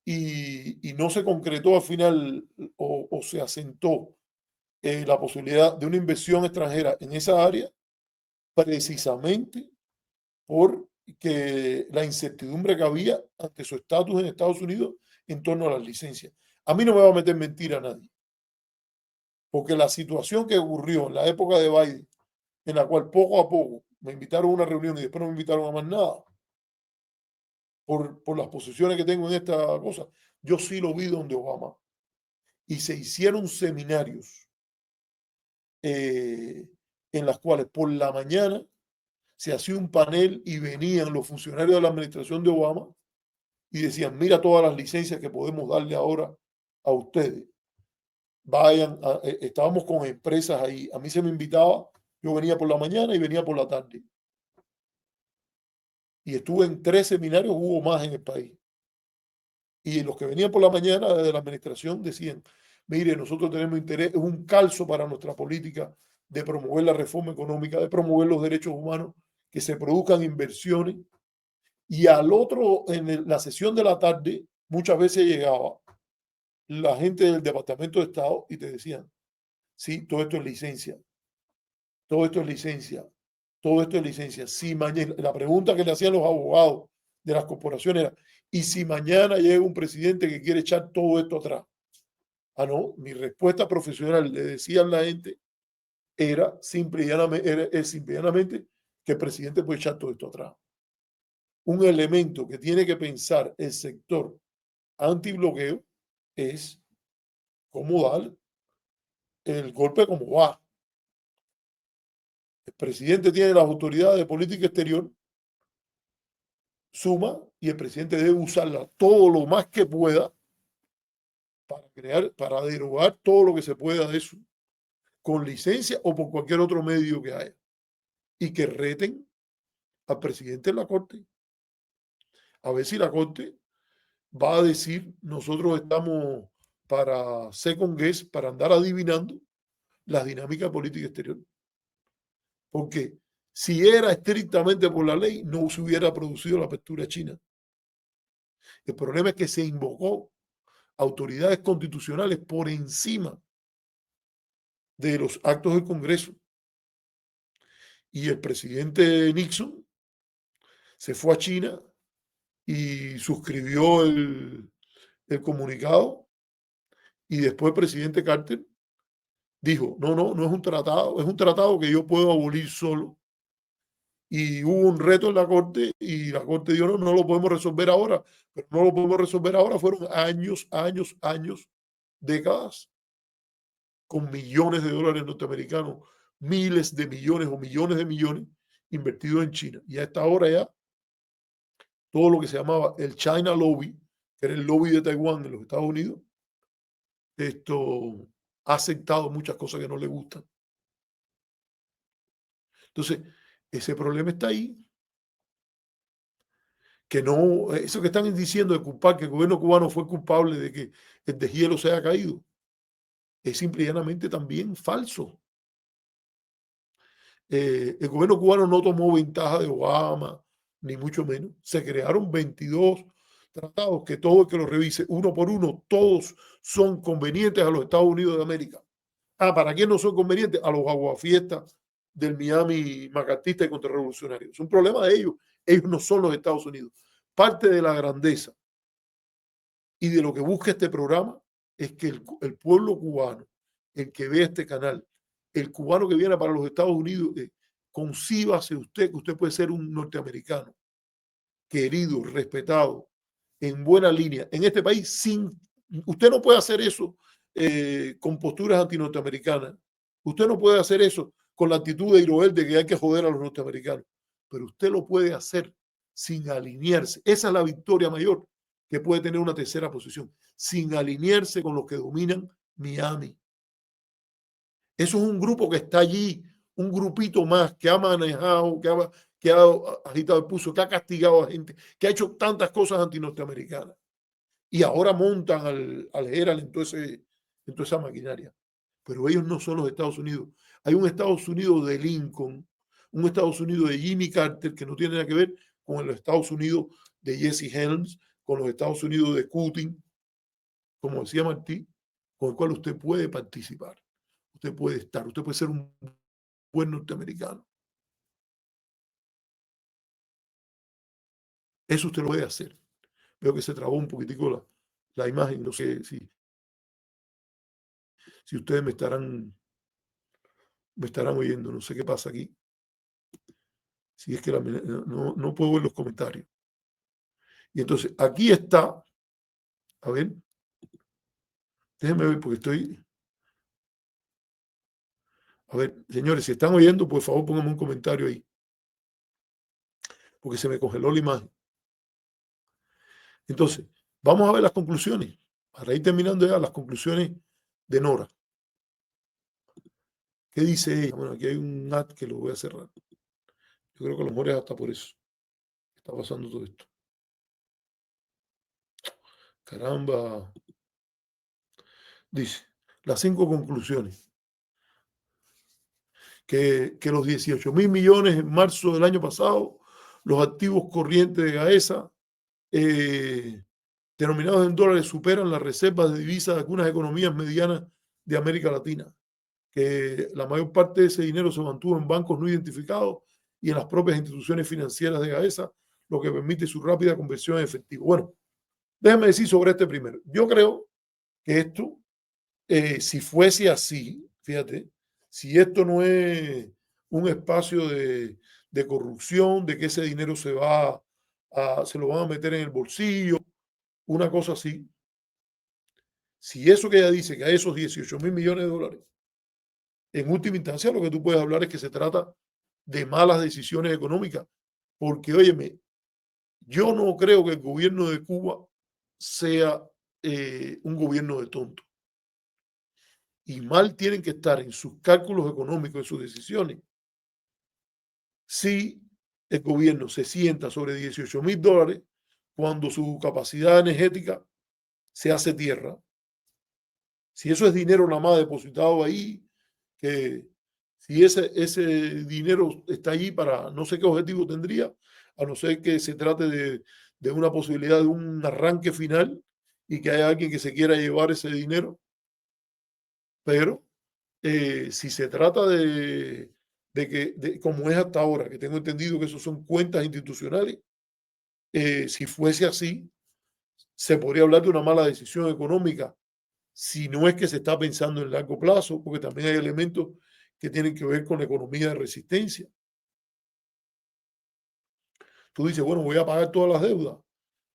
Speaker 1: y no se concretó al final o se asentó la posibilidad de una inversión extranjera en esa área precisamente por que la incertidumbre que había ante su estatus en Estados Unidos en torno a las licencias. A mí no me va a meter mentira a nadie, porque la situación que ocurrió en la época de Biden, en la cual poco a poco me invitaron a una reunión y después no me invitaron a más nada, por las posiciones que tengo en esta cosa, yo sí lo vi donde Obama. Y se hicieron seminarios en las cuales por la mañana se hacía un panel y venían los funcionarios de la administración de Obama y decían, mira todas las licencias que podemos darle ahora a ustedes. Vayan, estábamos con empresas ahí. A mí se me invitaba, yo venía por la mañana y venía por la tarde. Y estuve en 3 seminarios, hubo más en el país. Y los que venían por la mañana de la administración decían, mire, nosotros tenemos interés, es un calzo para nuestra política de promover la reforma económica, de promover los derechos humanos, que se produzcan inversiones. Y al otro, la sesión de la tarde, muchas veces llegaba la gente del Departamento de Estado y te decían, sí, todo esto es licencia, todo esto es licencia, todo esto es licencia. Si mañana, la pregunta que le hacían los abogados de las corporaciones era, ¿y si mañana llega un presidente que quiere echar todo esto atrás? Ah, no, mi respuesta profesional, le decía a la gente, era simple y llanamente que el presidente puede echar todo esto atrás. Un elemento que tiene que pensar el sector antibloqueo es cómo dar el golpe como va. El presidente tiene las autoridades de política exterior, suma, y el presidente debe usarla todo lo más que pueda para crear, para derogar todo lo que se pueda de eso, con licencia o por cualquier otro medio que haya. Y que reten al presidente en la corte. A ver si la corte va a decir, nosotros estamos para second guess, para andar adivinando la dinámica política exterior. Porque si era estrictamente por la ley, no se hubiera producido la apertura china. El problema es que se invocó autoridades constitucionales por encima de los actos del Congreso. Y el presidente Nixon se fue a China y suscribió el comunicado y después el presidente Carter dijo, no es un tratado que yo puedo abolir solo. Y hubo un reto en la corte y la corte dijo, no lo podemos resolver ahora, pero no lo podemos resolver ahora, fueron años, décadas, con millones de dólares norteamericanos, miles de millones o millones de millones invertidos en China. Y a esta hora ya, todo lo que se llamaba el China Lobby, que era el lobby de Taiwán en los Estados Unidos, esto ha aceptado muchas cosas que no le gustan. Entonces, ese problema está ahí. Que no, eso que están diciendo de culpar que el gobierno cubano fue culpable de que el deshielo se haya caído, es simple y llanamente también falso. El gobierno cubano no tomó ventaja de Obama, ni mucho menos. Se crearon 22 tratados que todo el que los revise uno por uno, todos son convenientes a los Estados Unidos de América. ¿Para quién no son convenientes? A los aguafiestas del Miami macartista y contrarrevolucionario. Es un problema de ellos. Ellos no son los Estados Unidos. Parte de la grandeza y de lo que busca este programa es que el pueblo cubano, el que ve este canal, el cubano que viene para los Estados Unidos, concíbase usted que usted puede ser un norteamericano, querido, respetado, en buena línea, en este país, usted no puede hacer eso con posturas antinorteamericanas. Usted no puede hacer eso con la actitud de Iroel de que hay que joder a los norteamericanos. Pero usted lo puede hacer sin alinearse. Esa es la victoria mayor que puede tener una tercera posición, sin alinearse con los que dominan Miami. Eso es un grupo que está allí, un grupito más que ha manejado, que ha agitado el pulso, que ha castigado a gente, que ha hecho tantas cosas antinorteamericanas. Y ahora montan al Herald en toda esa maquinaria. Pero ellos no son los Estados Unidos. Hay un Estados Unidos de Lincoln, un Estados Unidos de Jimmy Carter, que no tiene nada que ver con los Estados Unidos de Jesse Helms, con los Estados Unidos de Putin, como decía Martí, con el cual usted puede participar, usted puede estar, usted puede ser un buen norteamericano. Eso usted lo puede hacer. Veo que se trabó un poquitico la imagen, no sé si ustedes me estarán oyendo, no sé qué pasa aquí. Si es que no puedo ver los comentarios. Y entonces aquí está, a ver, déjenme ver porque a ver, señores, si están oyendo, por favor pónganme un comentario ahí, porque se me congeló la imagen. Entonces, vamos a ver las conclusiones, para ir terminando ya las conclusiones de Nora. ¿Qué dice ella? Bueno, aquí hay un ad que lo voy a cerrar. Yo creo que a lo mejor es hasta por eso está pasando todo esto. Caramba. Dice, las 5 conclusiones. Que los 18.000 millones en marzo del año pasado, los activos corrientes de Gaesa, denominados en dólares, superan las reservas de divisas de algunas economías medianas de América Latina, que la mayor parte de ese dinero se mantuvo en bancos no identificados y en las propias instituciones financieras de Gaesa, lo que permite su rápida conversión en efectivo. Bueno, déjame decir sobre este primero. Yo creo que esto, si fuese así, fíjate, si esto no es un espacio de corrupción, de que ese dinero se lo van a meter en el bolsillo, una cosa así. Si eso que ella dice, que hay esos 18.000 millones de dólares, en última instancia lo que tú puedes hablar es que se trata de malas decisiones económicas, porque óyeme, yo no creo que el gobierno de Cuba sea un gobierno de tonto. Y mal tienen que estar en sus cálculos económicos, en sus decisiones, si el gobierno se sienta sobre 18.000 dólares cuando su capacidad energética se hace tierra. Si eso es dinero nada más depositado ahí, que si ese dinero está allí para no sé qué objetivo tendría, a no ser que se trate de una posibilidad de un arranque final y que haya alguien que se quiera llevar ese dinero. Pero si se trata como es hasta ahora, que tengo entendido que eso son cuentas institucionales, si fuese así, se podría hablar de una mala decisión económica, si no es que se está pensando en largo plazo, porque también hay elementos que tienen que ver con la economía de resistencia. Tú dices, bueno, voy a pagar todas las deudas,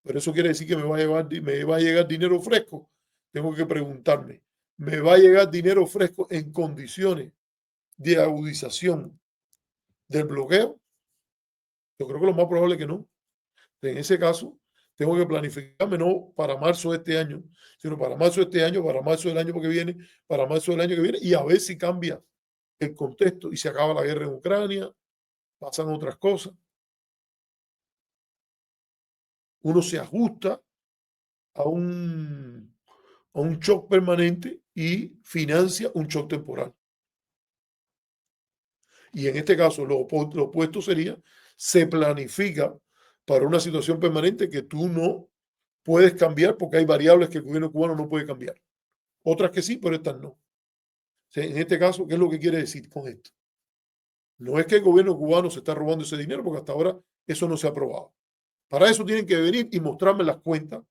Speaker 1: pero eso quiere decir que me va a llegar dinero fresco. Tengo que preguntarme, ¿me va a llegar dinero fresco en condiciones de agudización del bloqueo? Yo creo que lo más probable es que no. En ese caso, tengo que planificarme no para marzo de este año, sino para marzo de este año, para marzo del año que viene, para marzo del año que viene, y a ver si cambia el contexto y se acaba la guerra en Ucrania, pasan otras cosas. Uno se ajusta a un shock permanente y financia un shock temporal. Y en este caso, lo opuesto sería, se planifica para una situación permanente que tú no puedes cambiar porque hay variables que el gobierno cubano no puede cambiar. Otras que sí, pero estas no. O sea, en este caso, ¿qué es lo que quiere decir con esto? No es que el gobierno cubano se está robando ese dinero, porque hasta ahora eso no se ha aprobado. Para eso tienen que venir y mostrarme las cuentas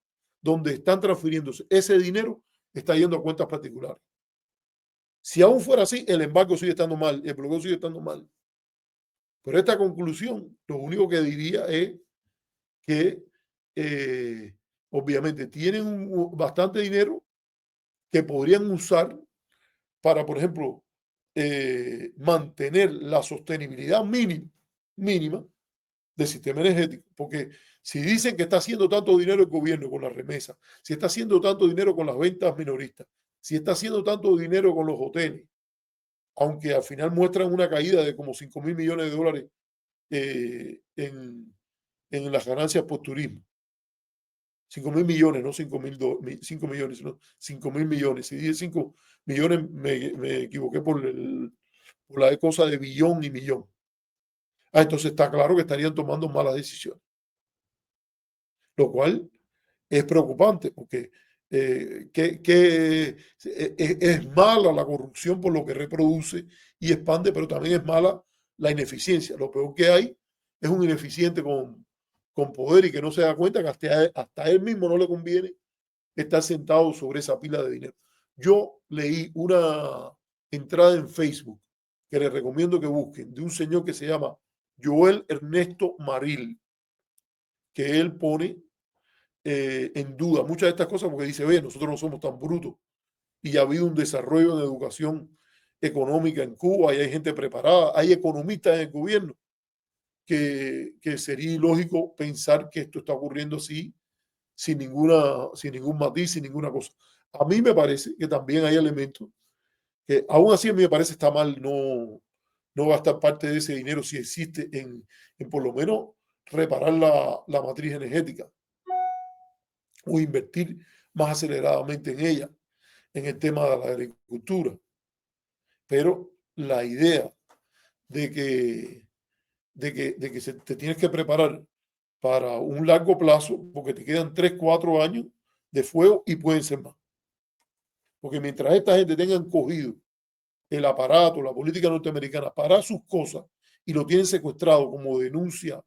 Speaker 1: donde están transfiriéndose. Ese dinero está yendo a cuentas particulares. Si aún fuera así, el embargo sigue estando mal, el bloqueo sigue estando mal. Pero esta conclusión, lo único que diría es que obviamente tienen bastante dinero que podrían usar para, por ejemplo, mantener la sostenibilidad mínima del sistema energético. Porque si dicen que está haciendo tanto dinero el gobierno con las remesas, si está haciendo tanto dinero con las ventas minoristas, si está haciendo tanto dinero con los hoteles, aunque al final muestran una caída de como 5.000 millones de dólares en las ganancias por turismo. 5.000 millones, no 5 millones, sino 5.000 millones. Si dije 5 millones, me equivoqué por la cosa de billón y millón. Entonces está claro que estarían tomando malas decisiones, lo cual es preocupante porque es mala la corrupción por lo que reproduce y expande, pero también es mala la ineficiencia. Lo peor que hay es un ineficiente con poder y que no se da cuenta que hasta a él mismo no le conviene estar sentado sobre esa pila de dinero. Yo leí una entrada en Facebook que les recomiendo que busquen de un señor que se llama Joel Ernesto Maril, que él pone en duda muchas de estas cosas porque dice, ve, nosotros no somos tan brutos y ha habido un desarrollo en educación económica en Cuba y hay gente preparada, hay economistas en el gobierno que sería ilógico pensar que esto está ocurriendo así sin ningún matiz, sin ninguna cosa. A mí me parece que también hay elementos que aún así a mí me parece está mal no gastar parte de ese dinero si existe en por lo menos reparar la matriz energética o invertir más aceleradamente en ella, en el tema de la agricultura. Pero la idea de que te tienes que preparar para un largo plazo, porque te quedan 3, 4 años de fuego y pueden ser más. Porque mientras esta gente tengan cogido el aparato, la política norteamericana para sus cosas y lo tienen secuestrado como denuncia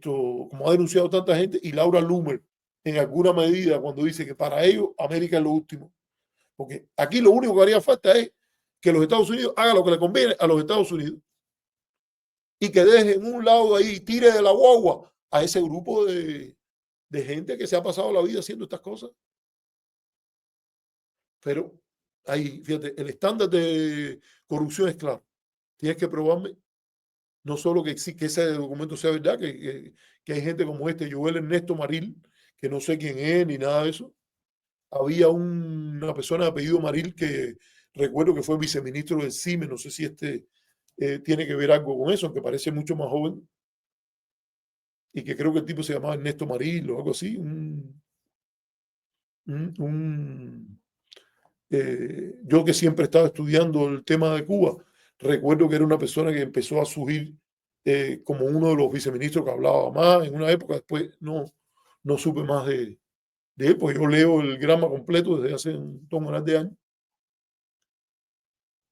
Speaker 1: como ha denunciado tanta gente, y Laura Loomer en alguna medida cuando dice que para ellos América es lo último. Porque aquí lo único que haría falta es que los Estados Unidos hagan lo que le conviene a los Estados Unidos y que dejen un lado ahí, tire de la guagua a ese grupo de gente que se ha pasado la vida haciendo estas cosas. Pero ahí, fíjate, el estándar de corrupción es claro. Tienes que probarme no solo que ese documento sea verdad, que hay gente como este, Joel Ernesto Maril, que no sé quién es ni nada de eso. Había una persona de apellido Maril que recuerdo que fue viceministro del CIME, no sé si tiene que ver algo con eso, aunque parece mucho más joven, y que creo que el tipo se llamaba Ernesto Maril o algo así, yo que siempre estaba estudiando el tema de Cuba, recuerdo que era una persona que empezó a surgir como uno de los viceministros que hablaba más en una época, después no supe más de él, pues yo leo el grama completo desde hace un tonelada de años.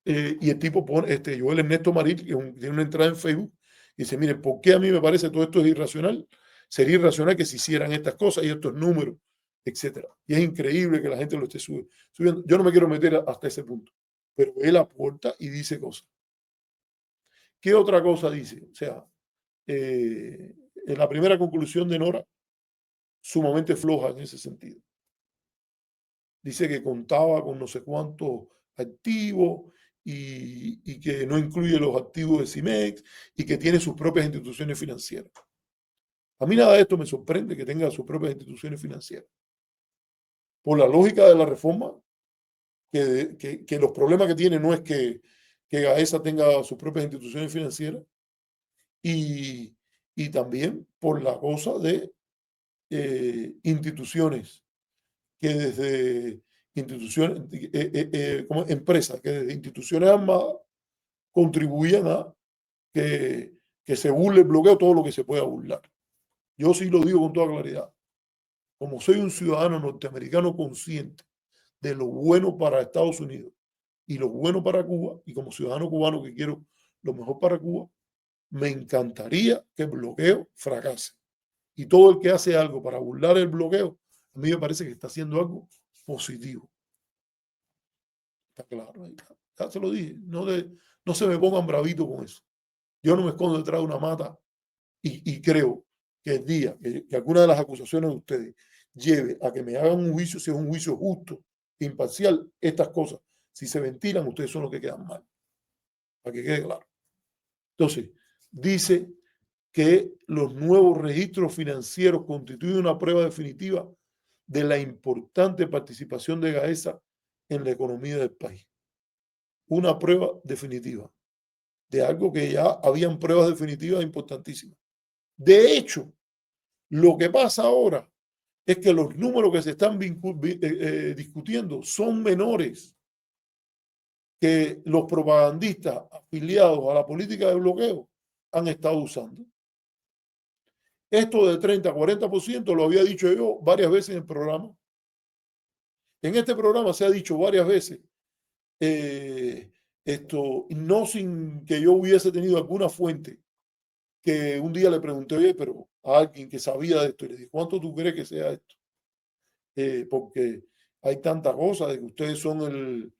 Speaker 1: Y el tipo pone, Joel Ernesto Marit, que tiene una entrada en Facebook, y dice, miren, ¿por qué a mí me parece todo esto es irracional? Sería irracional que se hicieran estas cosas y estos números, etcétera. Y es increíble que la gente lo esté subiendo. Yo no me quiero meter hasta ese punto, pero él aporta y dice cosas. ¿Qué otra cosa dice? O sea, en la primera conclusión de Nora, sumamente floja en ese sentido. Dice que contaba con no sé cuántos activos y que no incluye los activos de CIMEX y que tiene sus propias instituciones financieras. A mí nada de esto me sorprende que tenga sus propias instituciones financieras. Por la lógica de la reforma, que los problemas que tiene no es que Gaesa tenga sus propias instituciones financieras y también por la cosa de instituciones que desde instituciones, como empresas, que desde instituciones armadas contribuyan a que se burle el bloqueo, todo lo que se pueda burlar. Yo sí lo digo con toda claridad. Como soy un ciudadano norteamericano consciente de lo bueno para Estados Unidos y lo bueno para Cuba, y como ciudadano cubano que quiero lo mejor para Cuba, me encantaría que el bloqueo fracase. Y todo el que hace algo para burlar el bloqueo, a mí me parece que está haciendo algo positivo. Está claro, ya se lo dije, no se me pongan bravitos con eso. Yo no me escondo detrás de una mata y creo que el día que alguna de las acusaciones de ustedes lleve a que me hagan un juicio, si es un juicio justo, imparcial, estas cosas, si se ventilan, ustedes son los que quedan mal. Para que quede claro. Entonces, dice que los nuevos registros financieros constituyen una prueba definitiva de la importante participación de Gaesa en la economía del país. Una prueba definitiva. de algo que ya habían pruebas definitivas importantísimas. De hecho, lo que pasa ahora es que los números que se están discutiendo son menores que los propagandistas afiliados a la política de bloqueo han estado usando. Esto de 30 a 40% lo había dicho yo varias veces en el programa. En este programa se ha dicho varias veces esto, no sin que yo hubiese tenido alguna fuente que un día le pregunté, oye, pero a alguien que sabía de esto, y le dije, ¿cuánto tú crees que sea esto? Porque hay tanta cosa de que ustedes son el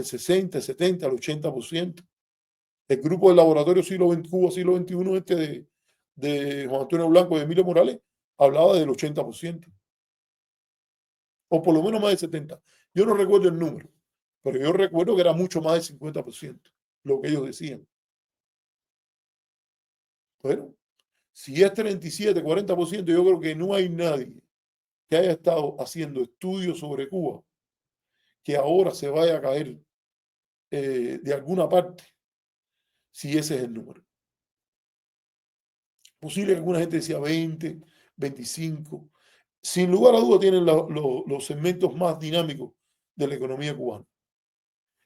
Speaker 1: 60, el 70, el 80%. El grupo del laboratorio Cuba siglo XXI, de Juan Antonio Blanco y Emilio Morales, hablaba del 80%, o por lo menos más del 70%. Yo no recuerdo el número, pero yo recuerdo que era mucho más del 50%, lo que ellos decían. Bueno, si es 37, 40%, yo creo que no hay nadie que haya estado haciendo estudios sobre Cuba que ahora se vaya a caer de alguna parte si ese es el número. Posible que alguna gente decía 20, 25. Sin lugar a duda tienen los segmentos más dinámicos de la economía cubana.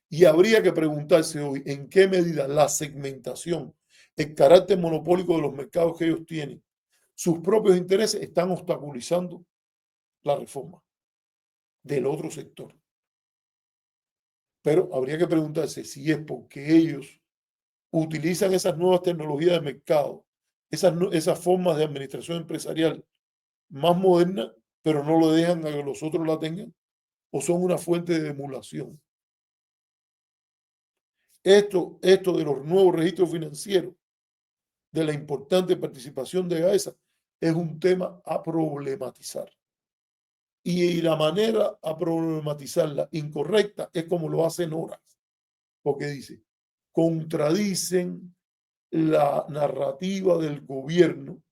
Speaker 1: Y habría que preguntarse hoy en qué medida la segmentación, el carácter monopólico de los mercados que ellos tienen, sus propios intereses están obstaculizando la reforma del otro sector. Pero habría que preguntarse si es porque ellos utilizan esas nuevas tecnologías de mercado, esas formas de administración empresarial más modernas, pero no lo dejan a que los otros la tengan, o son una fuente de emulación. Esto de los nuevos registros financieros, de la importante participación de GAESA, es un tema a problematizar. Y la manera a problematizarla incorrecta es como lo hace Nora, porque dice, contradicen la narrativa del gobierno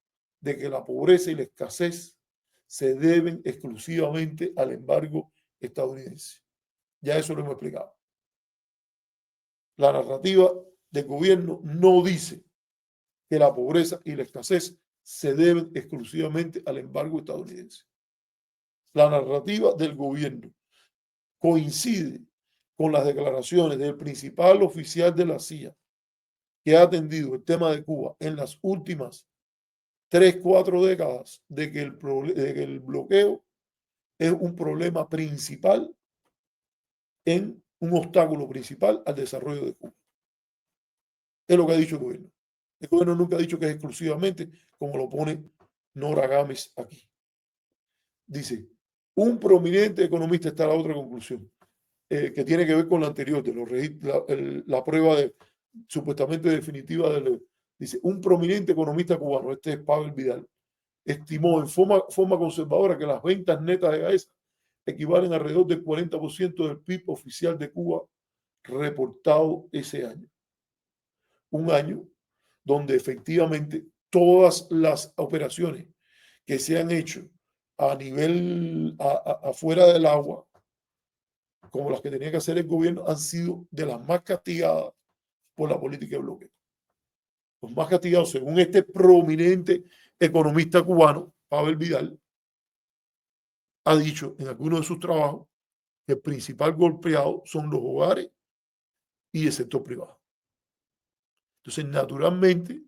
Speaker 1: de que la pobreza y la escasez se deben exclusivamente al embargo estadounidense. Ya eso lo hemos explicado. La narrativa del gobierno no dice que la pobreza y la escasez se deben exclusivamente al embargo estadounidense. La narrativa del gobierno coincide con las declaraciones del principal oficial de la CIA que ha atendido el tema de Cuba en las últimas 3, 4 décadas de que el bloqueo es un problema principal, un obstáculo principal al desarrollo de Cuba. Es lo que ha dicho el gobierno. El gobierno nunca ha dicho que es exclusivamente, como lo pone Nora Gámez aquí. Dice, un prominente economista, está la otra conclusión, que tiene que ver con la anterior, de la prueba supuestamente definitiva. Dice, un prominente economista cubano, este es Pavel Vidal, estimó en forma conservadora que las ventas netas de GAESA equivalen a alrededor del 40% del PIB oficial de Cuba reportado ese año. Un año donde efectivamente todas las operaciones que se han hecho a nivel afuera del agua, como las que tenía que hacer el gobierno, han sido de las más castigadas por la política de bloqueo. Los más castigados, según este prominente economista cubano, Pavel Vidal, ha dicho en algunos de sus trabajos que el principal golpeado son los hogares y el sector privado. Entonces, naturalmente,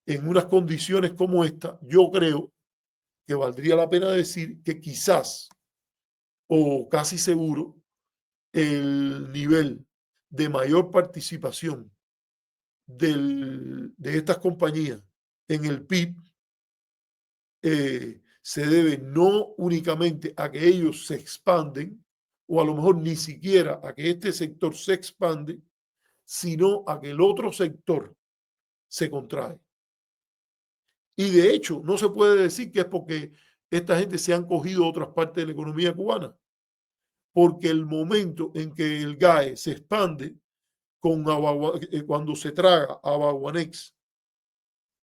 Speaker 1: en unas condiciones como esta, yo creo que valdría la pena decir que quizás, o casi seguro, el nivel de mayor participación de estas compañías en el PIB se debe no únicamente a que ellos se expanden, o a lo mejor ni siquiera a que este sector se expande, sino a que el otro sector se contrae. Y de hecho, no se puede decir que es porque esta gente se han cogido otras partes de la economía cubana, porque el momento en que el GAE se expande cuando se traga a Baguanex,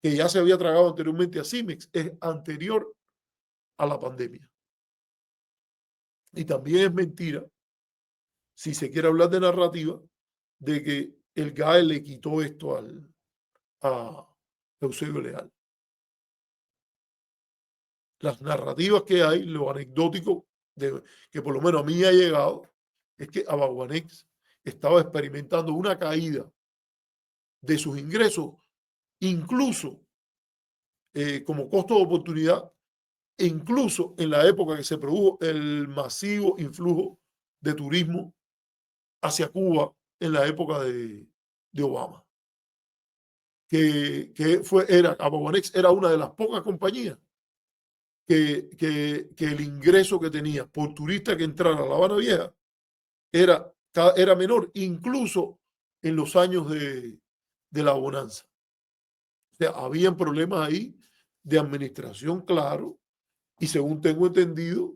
Speaker 1: que ya se había tragado anteriormente a Cimex, es anterior a la pandemia. Y también es mentira, si se quiere hablar de narrativa, de que el GAE le quitó esto a Eusebio Leal. Las narrativas que hay, lo anecdótico, que por lo menos a mí ha llegado, es que Abaguanex estaba experimentando una caída de sus ingresos, incluso como costo de oportunidad, e incluso en la época que se produjo el masivo influjo de turismo hacia Cuba en la época de Obama. Abaguanex era una de las pocas compañías que el ingreso que tenía por turista que entrara a La Habana Vieja era menor, incluso en los años de la bonanza. O sea, habían problemas ahí de administración, claro, y según tengo entendido,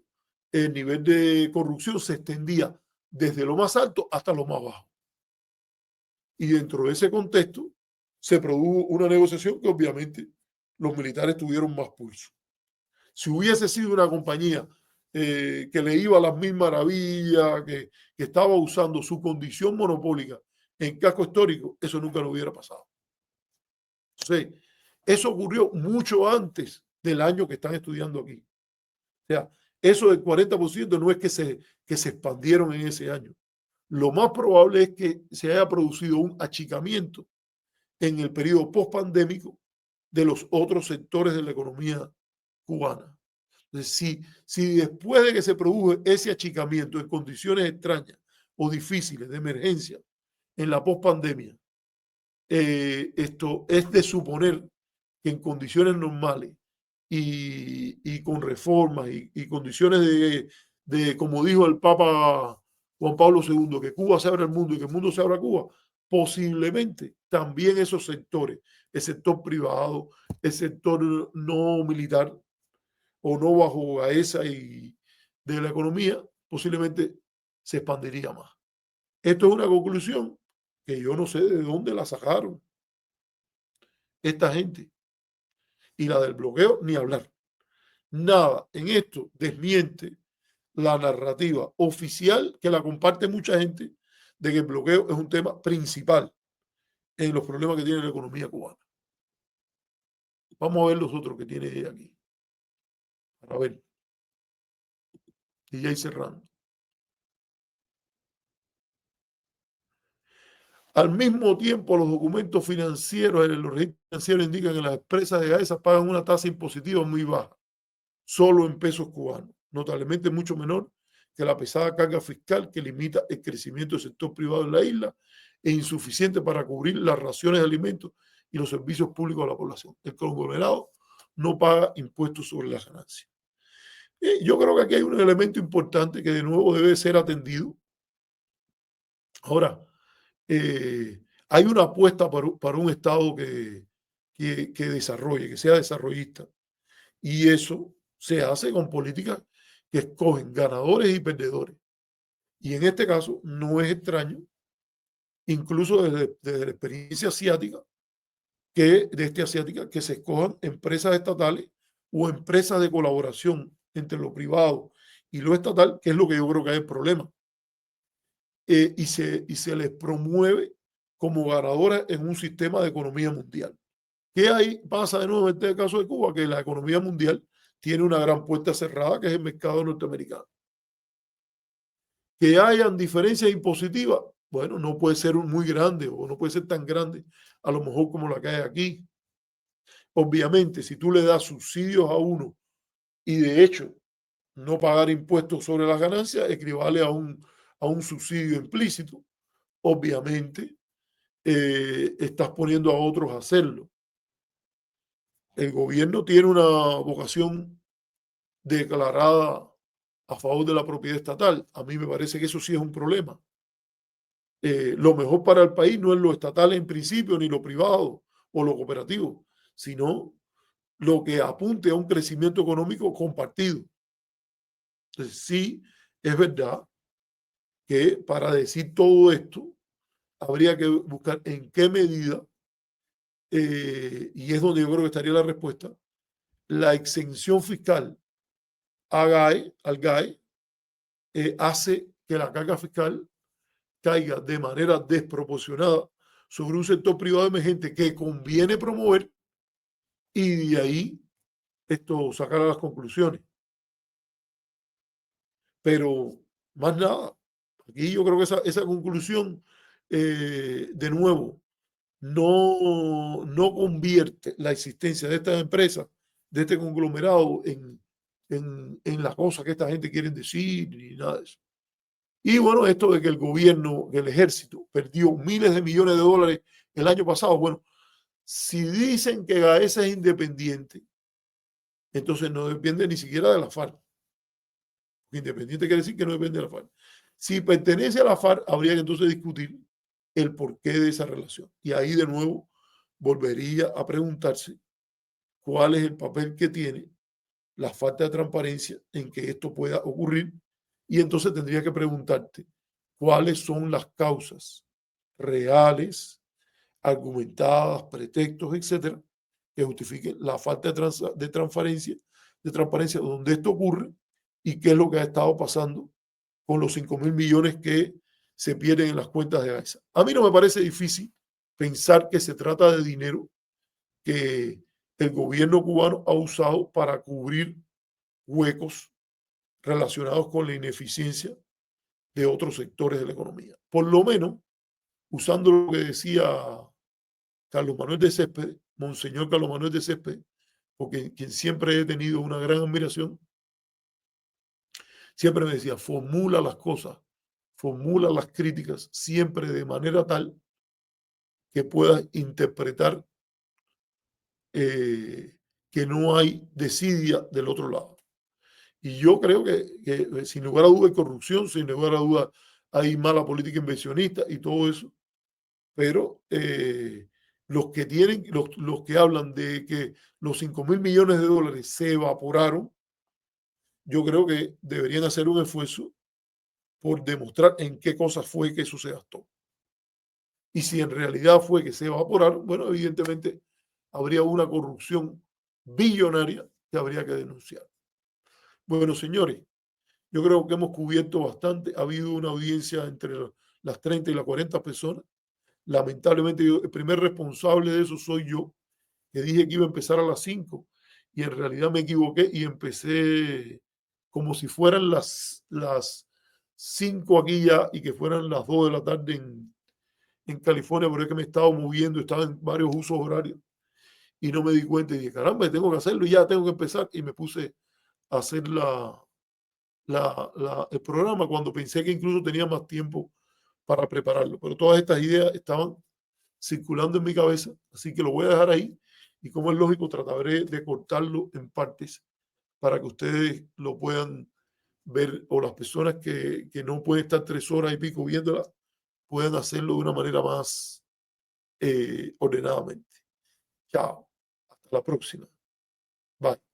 Speaker 1: el nivel de corrupción se extendía desde lo más alto hasta lo más bajo. Y dentro de ese contexto se produjo una negociación que obviamente los militares tuvieron más pulso. Si hubiese sido una compañía que le iba a las mil maravillas, que estaba usando su condición monopólica en casco histórico, eso nunca lo hubiera pasado. Entonces, eso ocurrió mucho antes del año que están estudiando aquí. O sea, eso del 40% no es que se expandieron en ese año. Lo más probable es que se haya producido un achicamiento en el periodo post-pandémico de los otros sectores de la economía cubana. Entonces, si después de que se produjo ese achicamiento en condiciones extrañas o difíciles de emergencia en la pospandemia, esto es de suponer que en condiciones normales y con reformas y condiciones como dijo el Papa Juan Pablo II, que Cuba se abra al mundo y que el mundo se abra a Cuba, posiblemente también esos sectores, el sector privado, el sector no militar, o no bajo a esa y de la economía, posiblemente se expandiría más. Esto es una conclusión que yo no sé de dónde la sacaron esta gente. Y la del bloqueo, ni hablar. Nada en esto desmiente la narrativa oficial que la comparte mucha gente de que el bloqueo es un tema principal en los problemas que tiene la economía cubana. Vamos a ver los otros que tiene ella aquí. A ver. Y ya cerrando. Al mismo tiempo, los documentos financieros, los registros financieros indican que las empresas de GAESA pagan una tasa impositiva muy baja, solo en pesos cubanos, notablemente mucho menor que la pesada carga fiscal que limita el crecimiento del sector privado en la isla e insuficiente para cubrir las raciones de alimentos y los servicios públicos a la población. El conglomerado no paga impuestos sobre las ganancias. Yo creo que aquí hay un elemento importante que de nuevo debe ser atendido. Ahora, hay una apuesta para un Estado que desarrolle, que sea desarrollista. Y eso se hace con políticas que escogen ganadores y perdedores. Y en este caso no es extraño, incluso desde la experiencia asiática, que se escojan empresas estatales o empresas de colaboración entre lo privado y lo estatal, que es lo que yo creo que es el problema. Y se les promueve como ganadoras en un sistema de economía mundial. ¿Qué ahí pasa de nuevo en este caso de Cuba? Que la economía mundial tiene una gran puerta cerrada, que es el mercado norteamericano. Que hayan diferencias impositivas, bueno, no puede ser muy grande o no puede ser tan grande a lo mejor como la que hay aquí. Obviamente, si tú le das subsidios a uno y de hecho no pagar impuestos sobre las ganancias equivale a un subsidio implícito, obviamente estás poniendo a otros a hacerlo. El gobierno tiene una vocación declarada a favor de la propiedad estatal. A mí me parece que eso sí es un problema. Lo mejor para el país no es lo estatal en principio, ni lo privado o lo cooperativo, sino lo que apunte a un crecimiento económico compartido. Entonces, sí, es verdad que para decir todo esto, habría que buscar en qué medida, y es donde yo creo que estaría la respuesta, la exención fiscal al GAE hace que la carga fiscal caiga de manera desproporcionada sobre un sector privado emergente que conviene promover y de ahí sacar las conclusiones. Pero más nada, aquí yo creo que esa conclusión, de nuevo, no convierte la existencia de estas empresas, de este conglomerado, en las cosas que esta gente quiere decir, ni nada de eso. Y bueno, esto de que el gobierno, que el ejército perdió miles de millones de dólares el año pasado, bueno, si dicen que Gaesa es independiente, entonces no depende ni siquiera de la FARC. Independiente quiere decir que no depende de la FARC. Si pertenece a la FARC, habría que entonces discutir el porqué de esa relación. Y ahí de nuevo volvería a preguntarse cuál es el papel que tiene la falta de transparencia en que esto pueda ocurrir. Y entonces tendría que preguntarte cuáles son las causas reales, argumentadas, pretextos, etcétera, que justifiquen la falta de transparencia donde esto ocurre y qué es lo que ha estado pasando con los 5.000 millones que se pierden en las cuentas de AESA. A mí no me parece difícil pensar que se trata de dinero que el gobierno cubano ha usado para cubrir huecos relacionados con la ineficiencia de otros sectores de la economía. Por lo menos, usando lo que decía Carlos Manuel de Céspedes, Monseñor Carlos Manuel de Céspedes, porque quien siempre he tenido una gran admiración, siempre me decía, formula las cosas, formula las críticas siempre de manera tal que puedas interpretar que no hay desidia del otro lado. Y yo creo que sin lugar a duda hay corrupción, sin lugar a duda hay mala política inversionista y todo eso, pero los que hablan de que los 5.000 millones de dólares se evaporaron, yo creo que deberían hacer un esfuerzo por demostrar en qué cosas fue que eso se gastó. Y si en realidad fue que se evaporaron, bueno, evidentemente habría una corrupción billonaria que habría que denunciar. Bueno, señores, yo creo que hemos cubierto bastante. Ha habido una audiencia entre las 30 y las 40 personas. Lamentablemente, el primer responsable de eso soy yo, que dije que iba a empezar a las 5 y en realidad me equivoqué y empecé como si fueran las 5 aquí ya y que fueran las 2 de la tarde en California, pero es que me estaba moviendo, estaba en varios usos horarios y no me di cuenta y dije, caramba, tengo que hacerlo y ya tengo que empezar y me puse a hacer el programa cuando pensé que incluso tenía más tiempo para prepararlo. Pero todas estas ideas estaban circulando en mi cabeza, así que lo voy a dejar ahí y como es lógico trataré de cortarlo en partes para que ustedes lo puedan ver o las personas que no pueden estar 3 horas y pico viéndola puedan hacerlo de una manera más ordenadamente. Chao. Hasta la próxima. Bye.